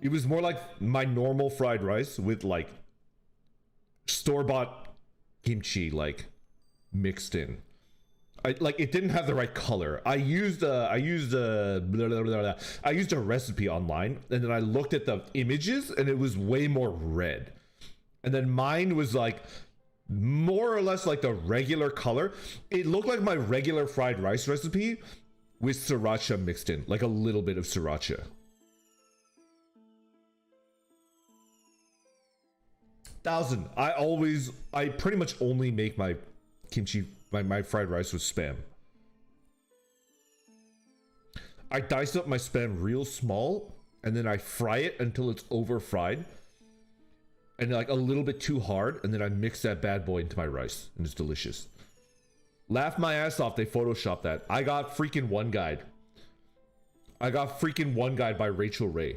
It was more like my normal fried rice with like store-bought kimchi like mixed in. It didn't have the right color. I used a recipe online, and then I looked at the images and it was way more red. And then mine was like more or less like the regular color. It looked like my regular fried rice recipe with sriracha mixed in, like a little bit of sriracha. I pretty much only make my kimchi, my fried rice with spam. I dice up my spam real small and then I fry it until it's over fried and like a little bit too hard, and then I mix that bad boy into my rice and it's delicious. Laugh my ass off, they photoshopped that. I got freaking One Guide. I got freaking One Guide by Rachel Ray.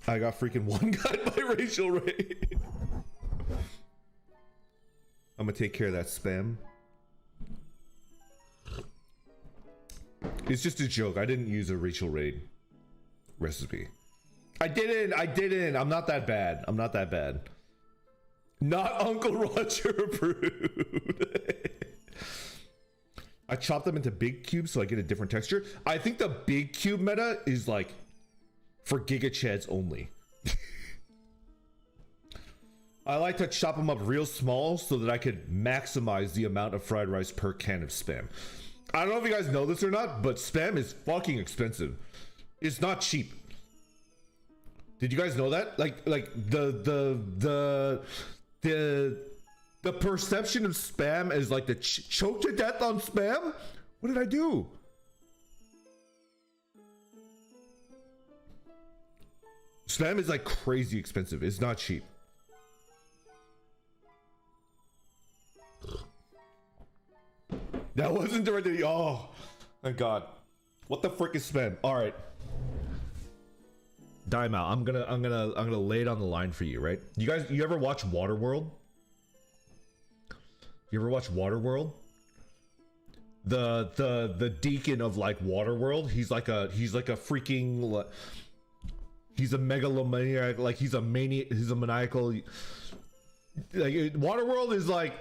I got freaking One Guide by Rachel Ray. I'm gonna take care of that spam. It's just a joke. I didn't use a Rachel Ray recipe. I didn't. I'm not that bad. I'm not that bad. Not Uncle Roger approved. I chopped them into big cubes so I get a different texture. I think the big cube meta is like for Giga Chads only. I like to chop them up real small so that I could maximize the amount of fried rice per can of spam. I don't know if you guys know this or not, but spam is fucking expensive. It's not cheap. Did you guys know that? Like the perception of spam is like the choke to death on spam? What did I do? Spam is like crazy expensive. It's not cheap. That wasn't directed. Oh, thank God. What the frick is spam? All right. Dime out. I'm gonna lay it on the line for you, right? You ever watch Waterworld? You ever watch Waterworld? The deacon of like Waterworld, he's like a freaking, he's a megalomaniac, like he's a maniacal, like Waterworld is like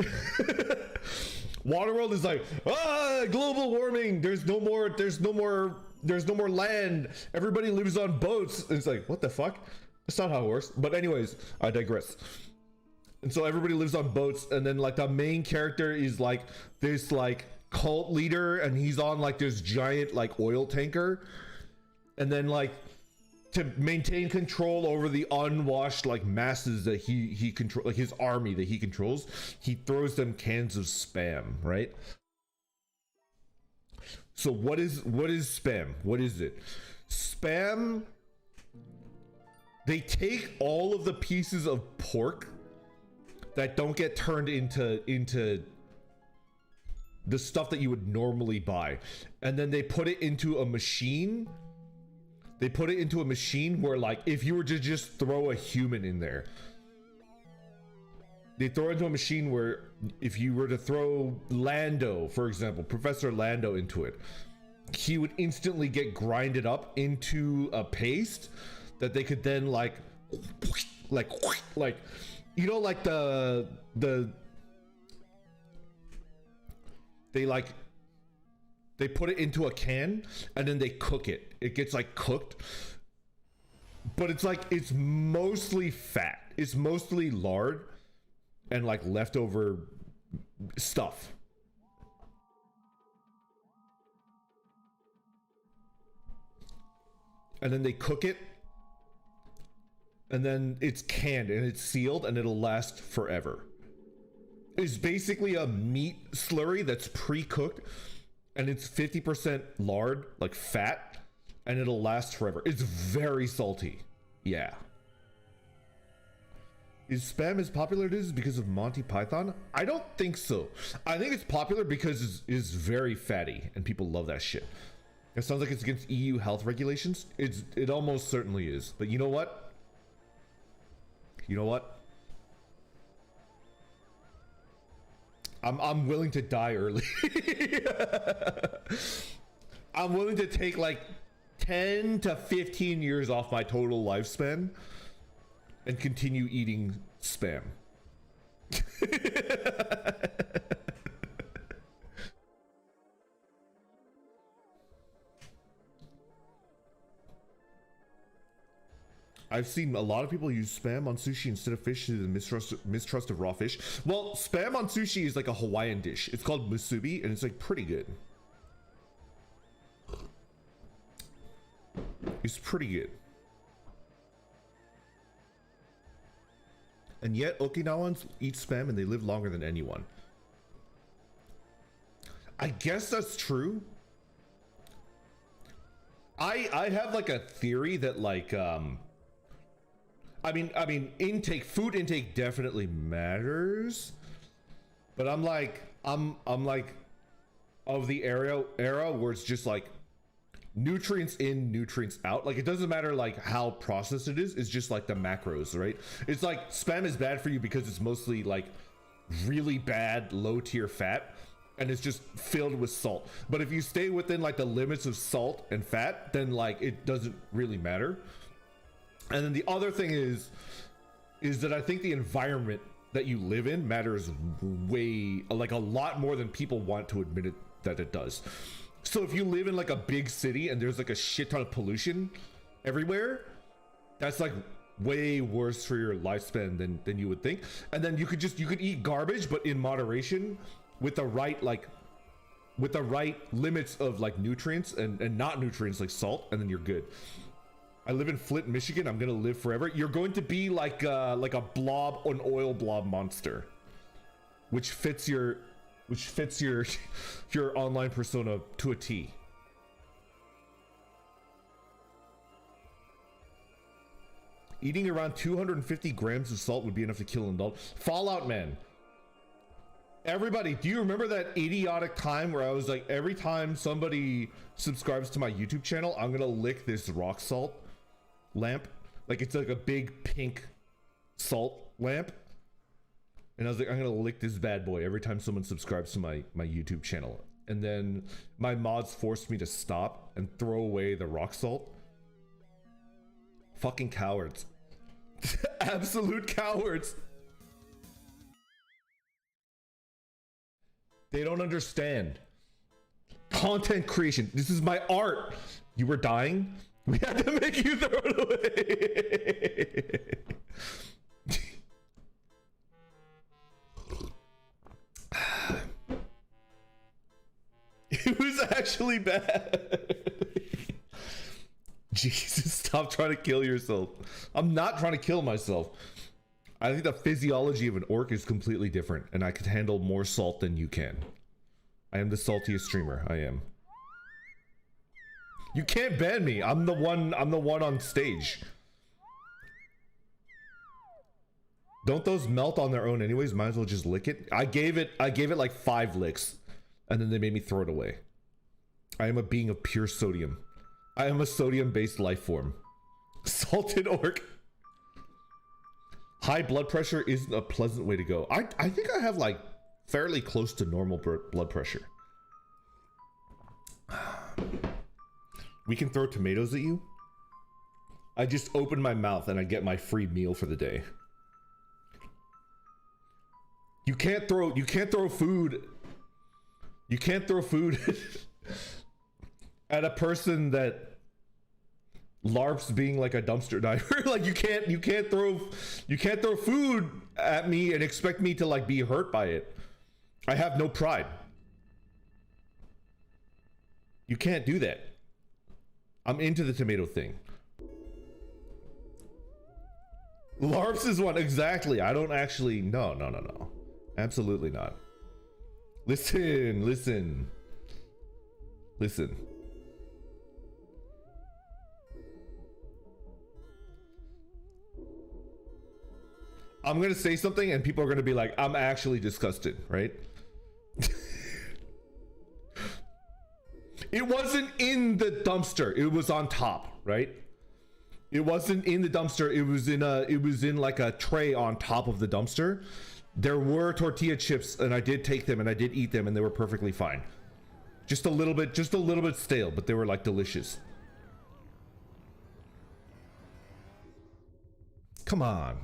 Waterworld is like, global warming, there's no more land, everybody lives on boats. And it's like, what the fuck? That's not how it works. But anyways, I digress. And so everybody lives on boats, and then like the main character is like this like cult leader, and he's on like this giant like oil tanker, and then like to maintain control over the unwashed like masses that he control, like his army that he controls, he throws them cans of spam, right? So what is spam? What is it? Spam, they take all of the pieces of pork that don't get turned into the stuff that you would normally buy, and then they put it into a machine. They put it into a machine where, like, if you were to just throw a human in there, they throw it into a machine where if you were to throw Lando, for example, Professor Lando into it, he would instantly get grinded up into a paste that they could then like you know, like they put it into a can and then they cook it. It gets like cooked, but it's like, it's mostly fat. It's mostly lard and like leftover stuff. And then they cook it, and then it's canned and it's sealed and it'll last forever. It's basically a meat slurry that's pre-cooked, and it's 50% lard, like fat, and it'll last forever. It's very salty. Yeah. Is spam as popular as it is because of Monty Python? I don't think so. I think it's popular because it's very fatty and people love that shit. It sounds like it's against EU health regulations. It almost certainly is. But you know what? You know what? I'm willing to die early. I'm willing to take like 10 to 15 years off my total lifespan and continue eating spam. I've seen a lot of people use spam on sushi instead of fish to the mistrust of raw fish. Well, spam on sushi is like a Hawaiian dish. It's called musubi, and it's like pretty good. It's pretty good. And yet Okinawans eat spam and they live longer than anyone. I guess that's true. I have like a theory that like I mean food intake definitely matters, but I'm like of the era where it's just like nutrients in, nutrients out. Like it doesn't matter like how processed it is, it's just like the macros, right? It's like spam is bad for you because it's mostly like really bad low tier fat and it's just filled with salt. But if you stay within like the limits of salt and fat, then like it doesn't really matter. And then the other thing is that I think the environment that you live in matters way, like a lot more than people want to admit it that it does. So if you live in like a big city and there's like a shit ton of pollution everywhere, that's like way worse for your lifespan than you would think. And then you could eat garbage, but in moderation with the right limits of like nutrients and not nutrients like salt, and then you're good. I live in Flint, Michigan. I'm gonna live forever. You're going to be like a blob, an oil blob monster, which fits your online persona to a T. Eating around 250 grams of salt would be enough to kill an adult. Fallout Man. Everybody, do you remember that idiotic time where I was like, every time somebody subscribes to my YouTube channel, I'm gonna lick this rock salt lamp? Like it's like a big pink salt lamp. And I was like, I'm gonna lick this bad boy every time someone subscribes to my YouTube channel. And then my mods forced me to stop and throw away the rock salt. Fucking cowards. Absolute cowards. They don't understand. Content creation. This is my art. You were dying? We had to make you throw it away. It was actually bad. Jesus, stop trying to kill yourself. I'm not trying to kill myself. I think the physiology of an orc is completely different, and I could handle more salt than you can. I am the saltiest streamer. I am. You can't ban me. I'm the one on stage. Don't those melt on their own anyways? Might as well just lick it. I gave it like 5 licks, and then they made me throw it away. I am a being of pure sodium. I am a sodium-based life form. Salted orc. High blood pressure isn't a pleasant way to go. I think I have like fairly close to normal blood pressure. We can throw tomatoes at you. I just open my mouth and I get my free meal for the day. You can't throw food. You can't throw food at a person that LARPs being like a dumpster diver. Like you can't throw food at me and expect me to like be hurt by it. I have no pride. You can't do that. I'm into the tomato thing. LARPs is one, exactly. I don't actually, no. Absolutely not. Listen. I'm gonna say something and people are gonna be like, I'm actually disgusted, right? It wasn't in the dumpster, it was on top, right? It wasn't in the dumpster, it was in like a tray on top of the dumpster. There were tortilla chips and I did take them and I did eat them and they were perfectly fine. Just a little bit stale, but they were like delicious. Come on,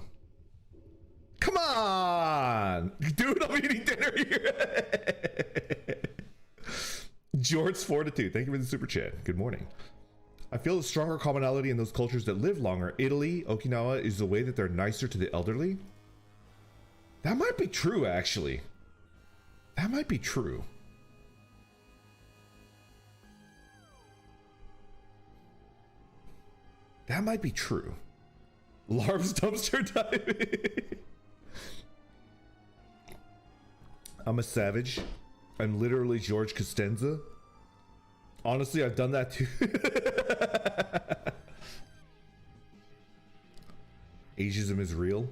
dude, I'm eating dinner here. George's Fortitude, thank you for the super chat. Good morning. I feel a stronger commonality in those cultures that live longer. Italy, Okinawa, is the way that they're nicer to the elderly. That might be true, actually. That might be true. That might be true. Larv's dumpster diving. I'm a savage. I'm literally George Costanza. Honestly, I've done that too. Ageism is real.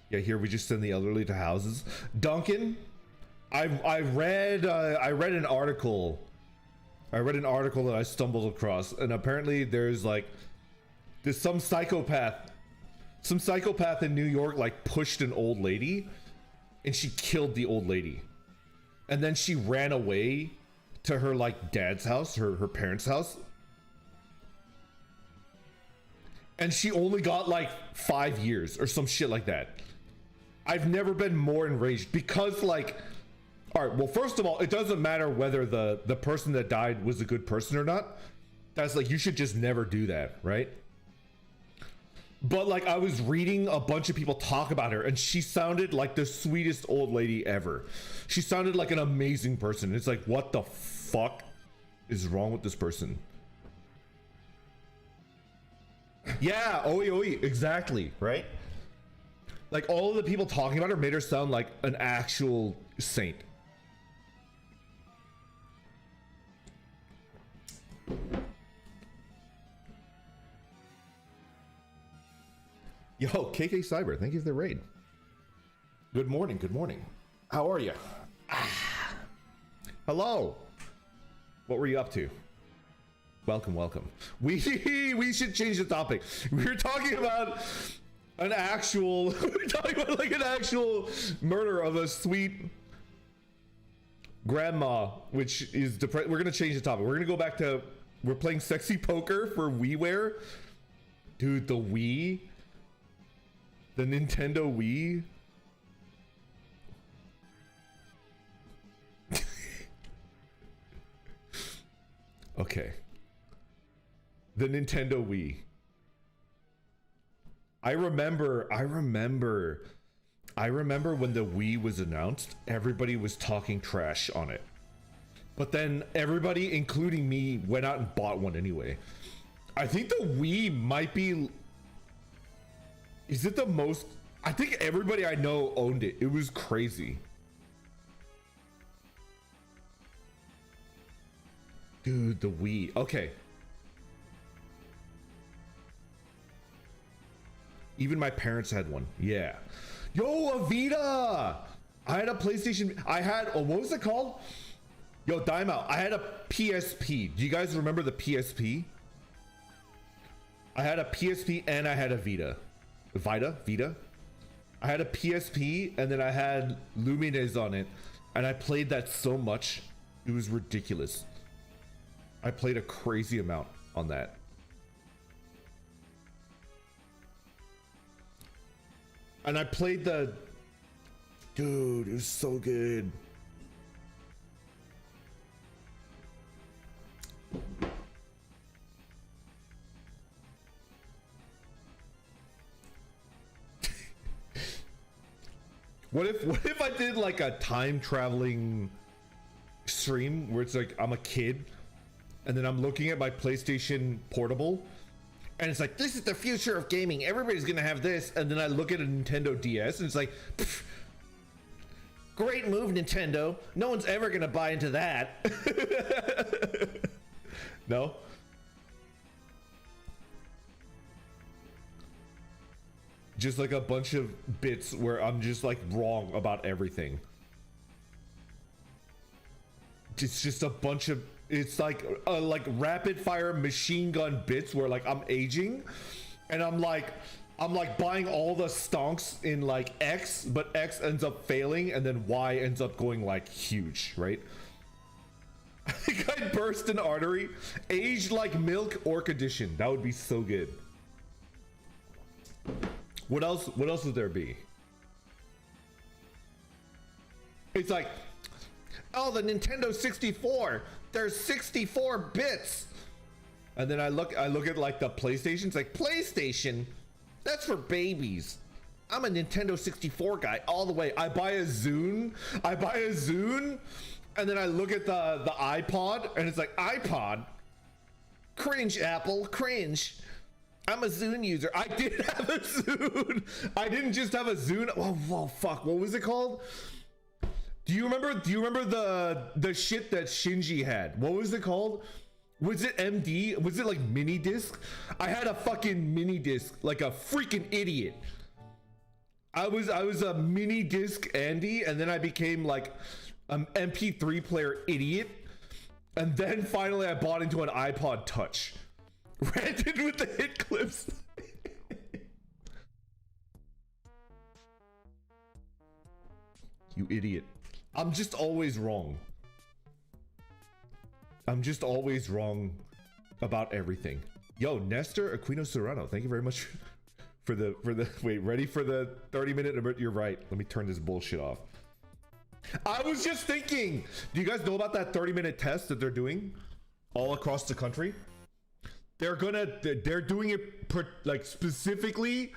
Yeah, here we just send the elderly to houses. Duncan, I read an article. I read an article that I stumbled across, and apparently there's some psychopath in New York like pushed an old lady, and she killed the old lady, and then she ran away to her like dad's house, her parents' house, and she only got like 5 years or some shit like that. I've never been more enraged because like, all right, well, first of all, it doesn't matter whether the person that died was a good person or not. That's like, you should just never do that, right? But like, I was reading a bunch of people talk about her, and she sounded like the sweetest old lady ever. She sounded like an amazing person. It's like, what the fuck is wrong with this person? Yeah, oi, exactly, right? Like, all of the people talking about her made her sound like an actual saint. Yo, KK Cyber, thank you for the raid. Good morning, good morning. How are you? Hello. What were you up to? Welcome, welcome. We should change the topic. We're talking about an actual, we're talking about like an actual murder of a sweet grandma, which is depressed. We're gonna change the topic. We're gonna go back to, we're playing sexy poker for WiiWare. Dude, the Wii. The Nintendo Wii. Okay. The Nintendo Wii. I remember when the Wii was announced, everybody was talking trash on it. But then everybody, including me, went out and bought one anyway. I think the Wii might be... Is it the most... I think everybody I know owned it. It was crazy. Dude, the Wii. Okay. Even my parents had one. Yeah. Yo, a Vita! I had a PlayStation. I had... Oh, what was it called? Yo, time out. I had a PSP. Do you guys remember the PSP? I had a PSP and I had a Vita. Vita? I had a PSP and then I had Lumines on it. And I played that so much. It was ridiculous. I played a crazy amount on that. And I played the... Dude, it was so good. What if I did like a time traveling stream where it's like I'm a kid and then I'm looking at my PlayStation Portable and it's like, this is the future of gaming, everybody's gonna have this, and then I look at a Nintendo DS and it's like, great move, Nintendo, no one's ever gonna buy into that. No? Just like a bunch of bits where I'm just like wrong about everything. It's just a bunch of, it's like rapid fire machine gun bits where like I'm aging and I'm like buying all the stonks in like X, but X ends up failing and then Y ends up going like huge, right? I think I burst an artery. Aged like milk, Orc edition. That would be so good. What else would there be? It's like, oh, the Nintendo 64. There's 64 bits. And then I look at like the PlayStation. It's like, PlayStation, that's for babies. I'm a Nintendo 64 guy all the way. I buy a Zune, and then I look at the iPod, and it's like, iPod, cringe, Apple, cringe. I'm a Zune user. I did have a Zune. I didn't just have a Zune. Oh fuck, what was it called? Do you remember the shit that Shinji had? What was it called? Was it MD? Was it like mini disc? I had a fucking mini disc, like a freaking idiot. I was a mini disc Andy, and then I became like an MP3 player idiot, and then finally I bought into an iPod Touch. Ranted with the hit clips. You idiot. I'm just always wrong. I'm just always wrong about everything. Yo, Nestor Aquino Serrano, thank you very much for the wait, ready for the 30-minute? You're right. Let me turn this bullshit off. I was just thinking, do you guys know about that 30-minute test that they're doing all across the country? They're doing it like specifically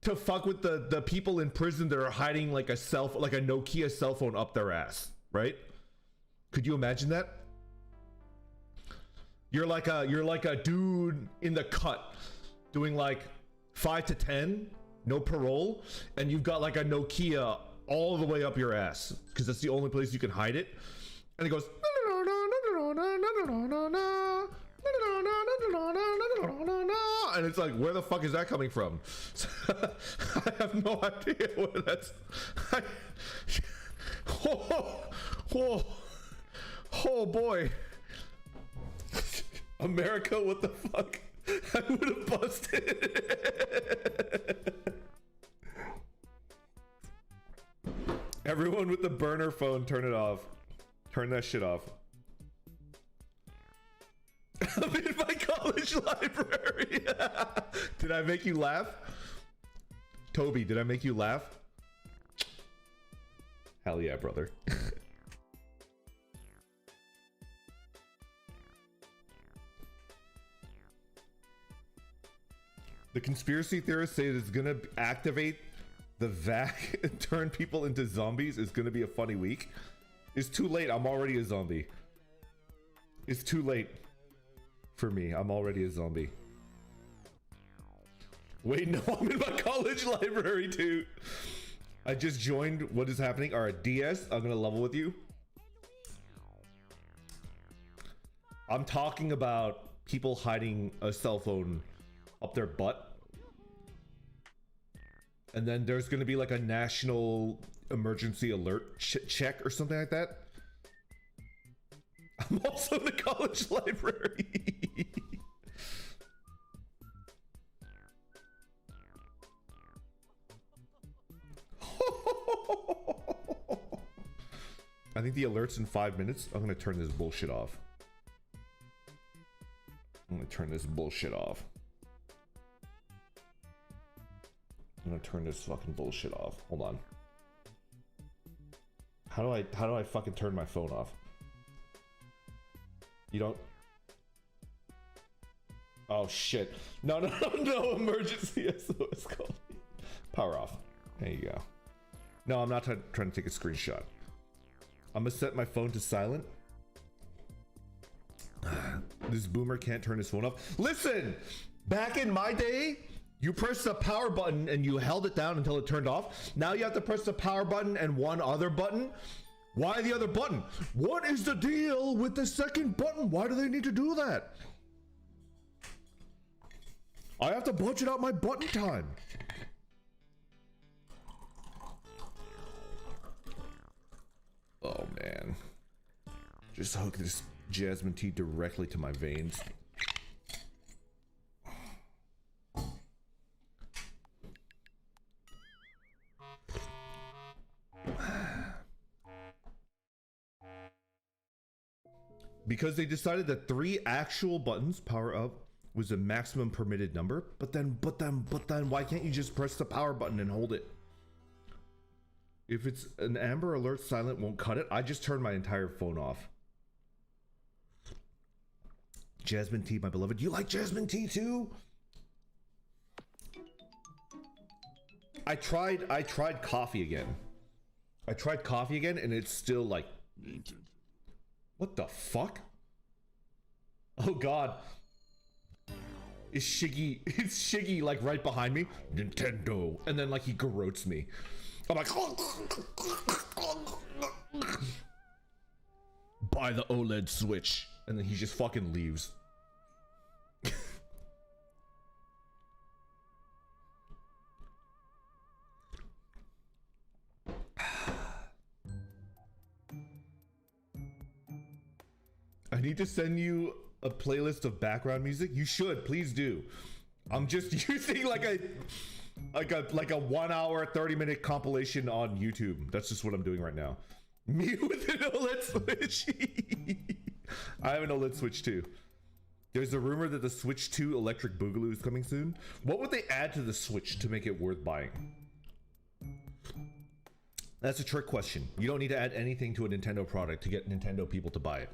to fuck with the people in prison that are hiding like a Nokia cell phone up their ass, right? Could you imagine that? You're like a dude in the cut doing like 5 to 10, no parole, and you've got like a Nokia all the way up your ass because that's the only place you can hide it. And it goes, and it's like, where the fuck is that coming from? I have no idea where that's. Oh boy, America, what the fuck? I would have busted. Everyone with the burner phone, turn it off. Turn that shit off. I'm in my college library. Did I make you laugh? Toby, did I make you laugh? Hell yeah, brother. The conspiracy theorists say it's gonna activate the vac and turn people into zombies. Is gonna be a funny week. It's too late. I'm already a zombie. It's too late for me. I'm already a zombie. Wait, no, I'm in my college library too. I just joined. What is happening? Alright, DS, I'm gonna level with you. I'm talking about people hiding a cell phone up their butt. And then there's gonna be like a national emergency alert check or something like that. I'm also in the college library. I think the alert's in 5 minutes. I'm gonna turn this bullshit off. I'm gonna turn this fucking bullshit off. Hold on. How do I fucking turn my phone off? You don't. Oh shit. No, emergency SOS call. Power off. There you go. No, I'm not trying to take a screenshot. I'm gonna set my phone to silent. This boomer can't turn his phone off. Listen, back in my day, you pressed the power button and you held it down until it turned off. Now you have to press the power button and one other button. Why the other button? What is the deal with the second button? Why do they need to do that? I have to budget out my button time. Oh man. Just hook this jasmine tea directly to my veins. Because they decided that 3 actual buttons, power up, was the maximum permitted number. But then, why can't you just press the power button and hold it? If it's an Amber Alert silent won't cut it, I just turned my entire phone off. Jasmine tea, my beloved. You like jasmine tea too? I tried coffee again. And it's still like, what the fuck? Oh god. It's Shiggy like right behind me. Nintendo. And then like he garrotes me. I'm like, buy the OLED Switch. And then he just fucking leaves. I need to send you a playlist of background music. You should, please do. I'm just using like a 1 hour 30-minute compilation on YouTube. That's just what I'm doing right now. Me with an OLED Switch. I have an OLED Switch too. There's a rumor that the Switch 2 Electric Boogaloo is coming soon. What would they add to the Switch to make it worth buying? That's a trick question. You don't need to add anything to a Nintendo product to get Nintendo people to buy it.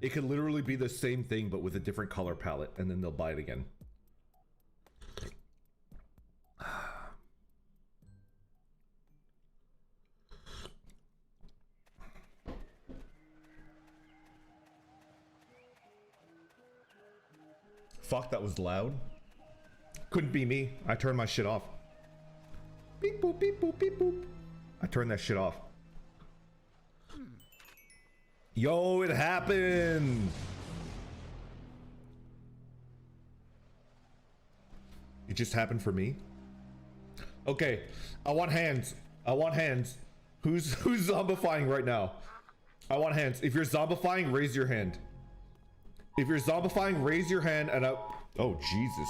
It could literally be the same thing but with a different color palette, and then they'll buy it again. Fuck, that was loud. Couldn't be me. I turned my shit off. Beep boop, beep boop, beep boop. I turned that shit off. Yo, it happened. It just happened for me. Okay, I want hands. I want hands. Who's zombifying right now? I want hands. If you're zombifying, raise your hand. If you're zombifying, raise your hand and I... Oh, Jesus.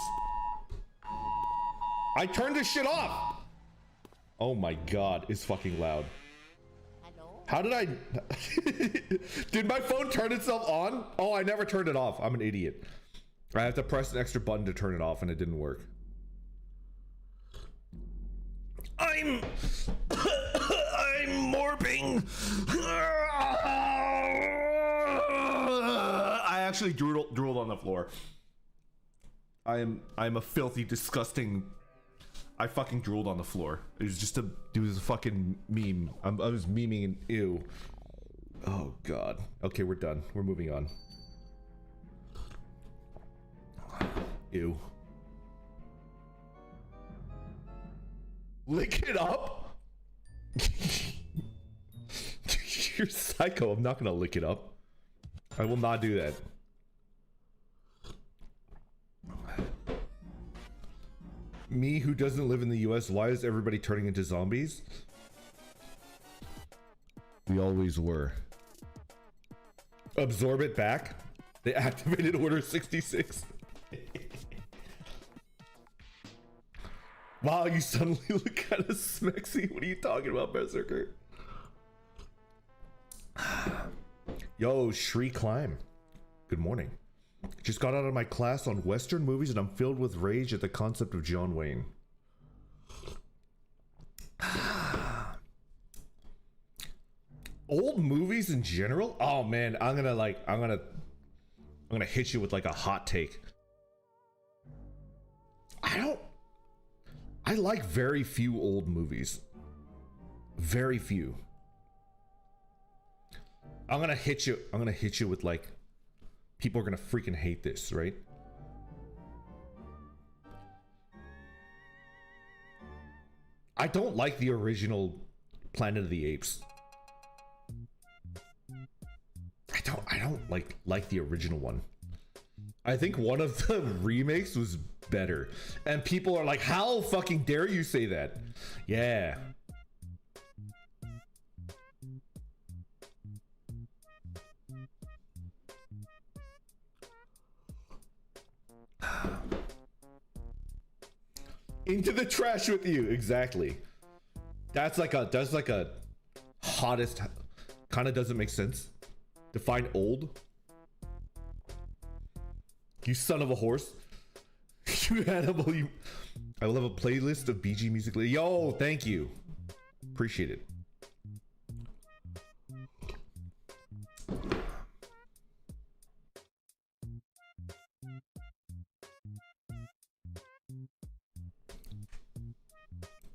I turned this shit off. Oh my God, it's fucking loud. How did I... Did my phone turn itself on? Oh, I never turned it off. I'm an idiot. I have to press an extra button to turn it off and it didn't work. I'm morphing. I actually drooled on the floor. I'm a filthy, disgusting... I fucking drooled on the floor. It was a fucking meme. I was memeing and ew. Oh God. Okay, we're done. We're moving on. Ew. Lick it up? You're psycho. I'm not gonna lick it up. I will not do that. Me who doesn't live in the US, why is everybody turning into zombies? We always were. Absorb it back? They activated Order 66. Wow, you suddenly look kind of smexy. What are you talking about, Berserker? Yo, Shri Climb. Good morning. Just got out of my class on Western movies and I'm filled with rage at the concept of John Wayne. Old movies in general? Oh man, I'm gonna hit you with like a hot take. I like very few old movies. Very few. I'm gonna hit you with like, people are gonna freaking hate this, right? I don't like the original Planet of the Apes. I don't like the original one. I think one of the remakes was better. And people are like, how fucking dare you say that? Yeah. Into the trash with you, exactly. That's like a hottest, kind of doesn't make sense. Define old. You son of a horse. You animal, you. I will have a playlist of BG music. Yo, thank you. Appreciate it.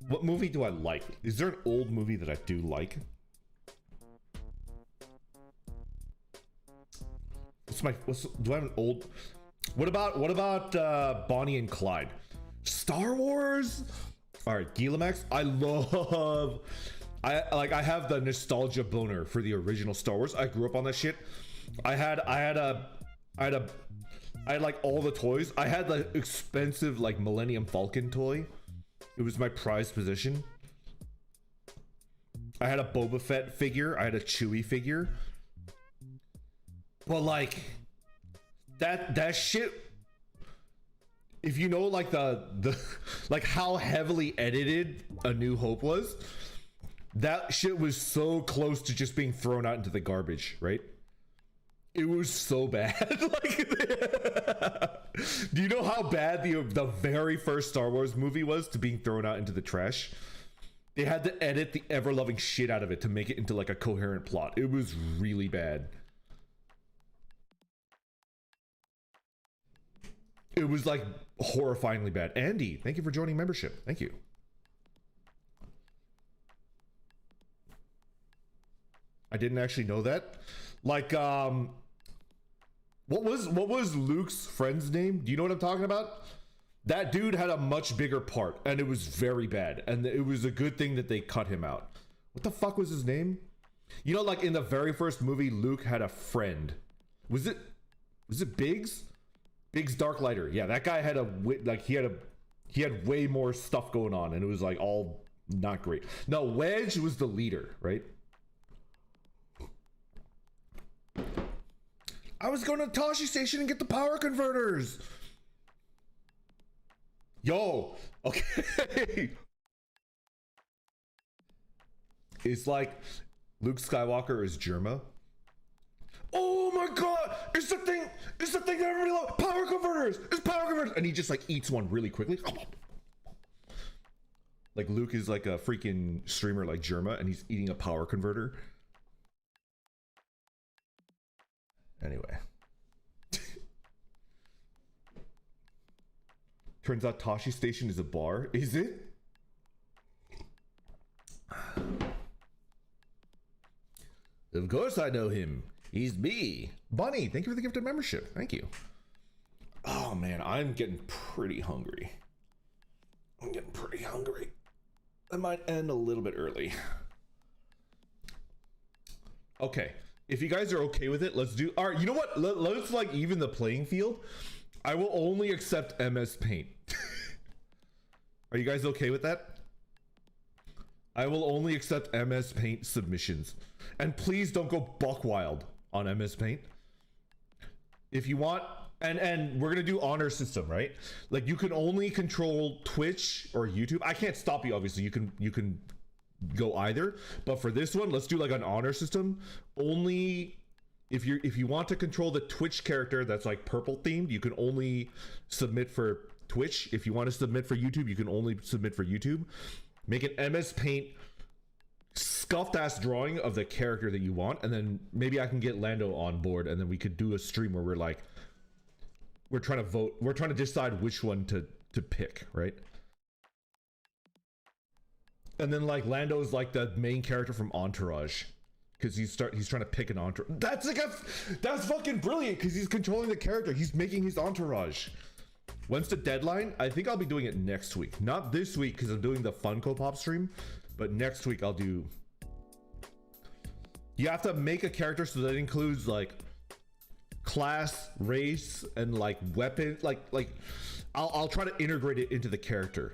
What movie do I like? Is there an old movie that I do like? Do I have an old? What about Bonnie and Clyde? Star Wars? All right, Gilamax. I have the nostalgia boner for the original Star Wars. I grew up on that shit. I had like all the toys. I had the expensive like Millennium Falcon toy. It was my prized possession. I had a Boba Fett figure. I had a Chewie figure. But like that shit, if you know like the like how heavily edited A New Hope was, that shit was so close to just being thrown out into the garbage, right? It was so bad. Like, do you know how bad the very first Star Wars movie was to being thrown out into the trash? They had to edit the ever-loving shit out of it to make it into like a coherent plot. It was really bad. It was like horrifyingly bad. Andy, thank you for joining membership. Thank you. I didn't actually know that. Like, what was Luke's friend's name? Do you know what I'm talking about? That dude had a much bigger part, and it was very bad. And it was a good thing that they cut him out. What the fuck was his name? You know, like in the very first movie, Luke had a friend. Was it Biggs? Biggs Darklighter. Yeah, that guy had he had way more stuff going on, and it was like all not great. No, Wedge was the leader, right? I was going to Tashi Station and get the power converters. Yo, okay. It's like Luke Skywalker is Jerma. Oh my god, it's the thing that everybody loves. Power converters. It's power converters. And he just like eats one really quickly. Like Luke is like a freaking streamer like Jerma, and he's eating a power converter. Anyway. Turns out Tashi Station is a bar. Is it? Of course I know him. He's me. Bunny, thank you for the gifted membership. Thank you. Oh man, I'm getting pretty hungry. I might end a little bit early. Okay. If you guys are okay with it, let's do. All right, you know what? Let's like even the playing field. I will only accept MS Paint. Are you guys okay with that? I will only accept MS Paint submissions. And please don't go buck wild on MS Paint. If you want, and we're gonna do honor system, right? Like you can only control Twitch or YouTube. I can't stop you, obviously. You can go either, but for this one, let's do like an honor system. Only if you want to control the Twitch character that's like purple themed, you can only submit for Twitch. If you want to submit for YouTube, you can only submit for YouTube. Make an MS Paint scuffed ass drawing of the character that you want, and then maybe I can get Lando on board, and then we could do a stream where we're trying to vote, we're trying to decide which one to pick, right? And then like Lando's like the main character from Entourage, because he's trying to pick an entourage. That's fucking brilliant, because he's controlling the character. He's making his entourage. When's the deadline? I think I'll be doing it next week. Not this week because I'm doing the Funko Pop stream, but next week I'll do. You have to make a character so that includes like class, race, and like weapon. Like I'll try to integrate it into the character.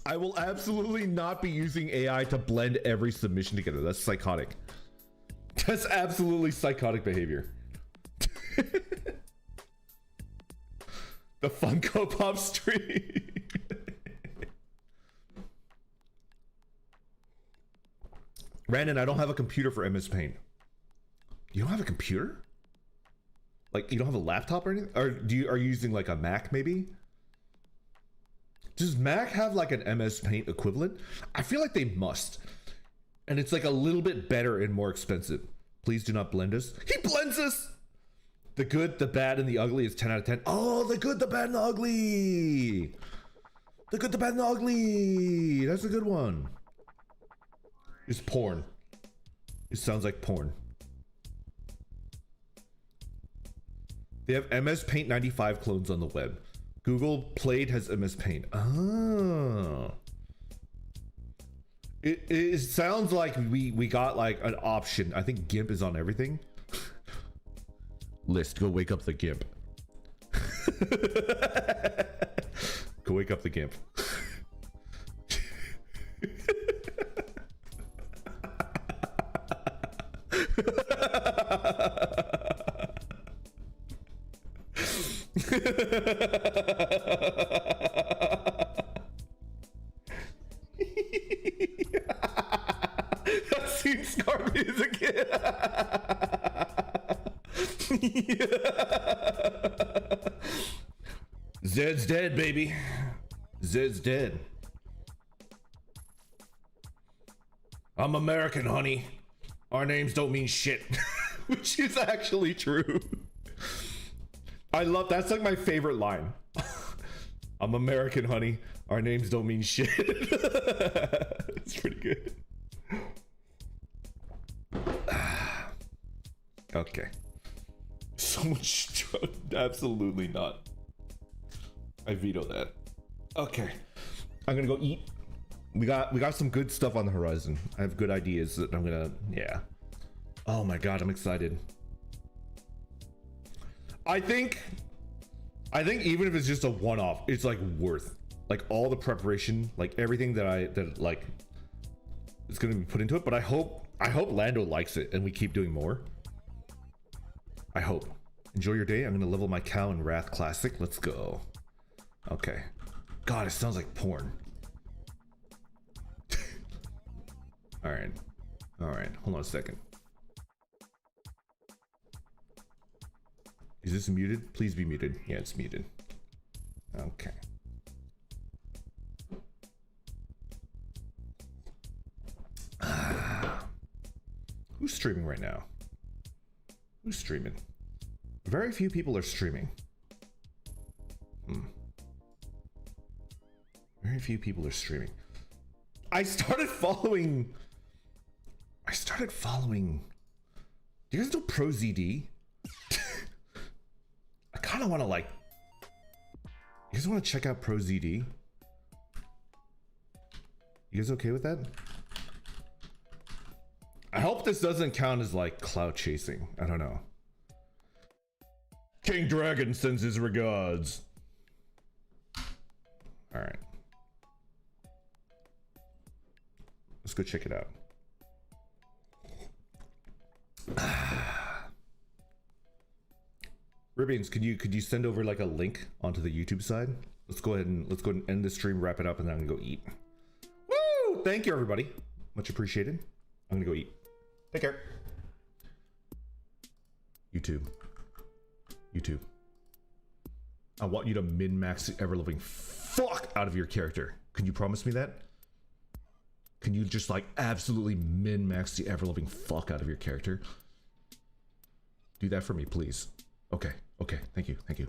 I will absolutely not be using AI to blend every submission together. That's psychotic. That's absolutely psychotic behavior. The Funko Pop stream. Brandon, I don't have a computer for MS Paint. You don't have a computer? Like you don't have a laptop or anything? Or are you using like a Mac maybe? Does Mac have like an MS Paint equivalent? I feel like they must. And it's like a little bit better and more expensive. Please do not blend us. He blends us! The good, the bad, and the ugly is 10 out of 10. Oh, the good, the bad, and the ugly. The good, the bad, and the ugly. That's a good one. It's porn. It sounds like porn. They have MS Paint 95 clones on the web. Google Played has MS Paint. Oh. It sounds like we got like an option. I think GIMP is on everything. List, go wake up the GIMP. Go wake up the GIMP. That seems scarred me as a kid. Zed's dead, baby. Zed's dead. I'm American, honey. Our names don't mean shit. Which is actually true. I love, that's like my favorite line. I'm American, honey. Our names don't mean shit. It's pretty good. Okay. So much absolutely not. I veto that. Okay. I'm gonna go eat. We got some good stuff on the horizon. I have good ideas that I'm gonna, yeah. Oh my god, I'm excited. I think even if it's just a one-off, it's like worth like all the preparation, like everything that like is gonna be put into it. But I hope Lando likes it and we keep doing more. I hope. Enjoy your day. I'm gonna level my cow in Wrath Classic. Let's go. Okay. God, it sounds like porn. Alright. Alright. Hold on a second. Is this muted? Please be muted. Yeah, it's muted. Okay. Who's streaming right now? Who's streaming? Very few people are streaming. Very few people are streaming. I started following. Do you guys know ProZD? I kind of want to like. You guys want to check out ProZD? You guys okay with that? I hope this doesn't count as like clout chasing. I don't know. King Dragon sends his regards. All right. Let's go check it out. Ribbons, could you send over like a link onto the YouTube side? Let's go ahead and end the stream, wrap it up, and then I'm gonna go eat. Woo! Thank you, everybody. Much appreciated. I'm gonna go eat. Take care. YouTube. I want you to min-max the ever-loving fuck out of your character. Can you promise me that? Can you just like absolutely min-max the ever-loving fuck out of your character? Do that for me, please. Okay. Thank you.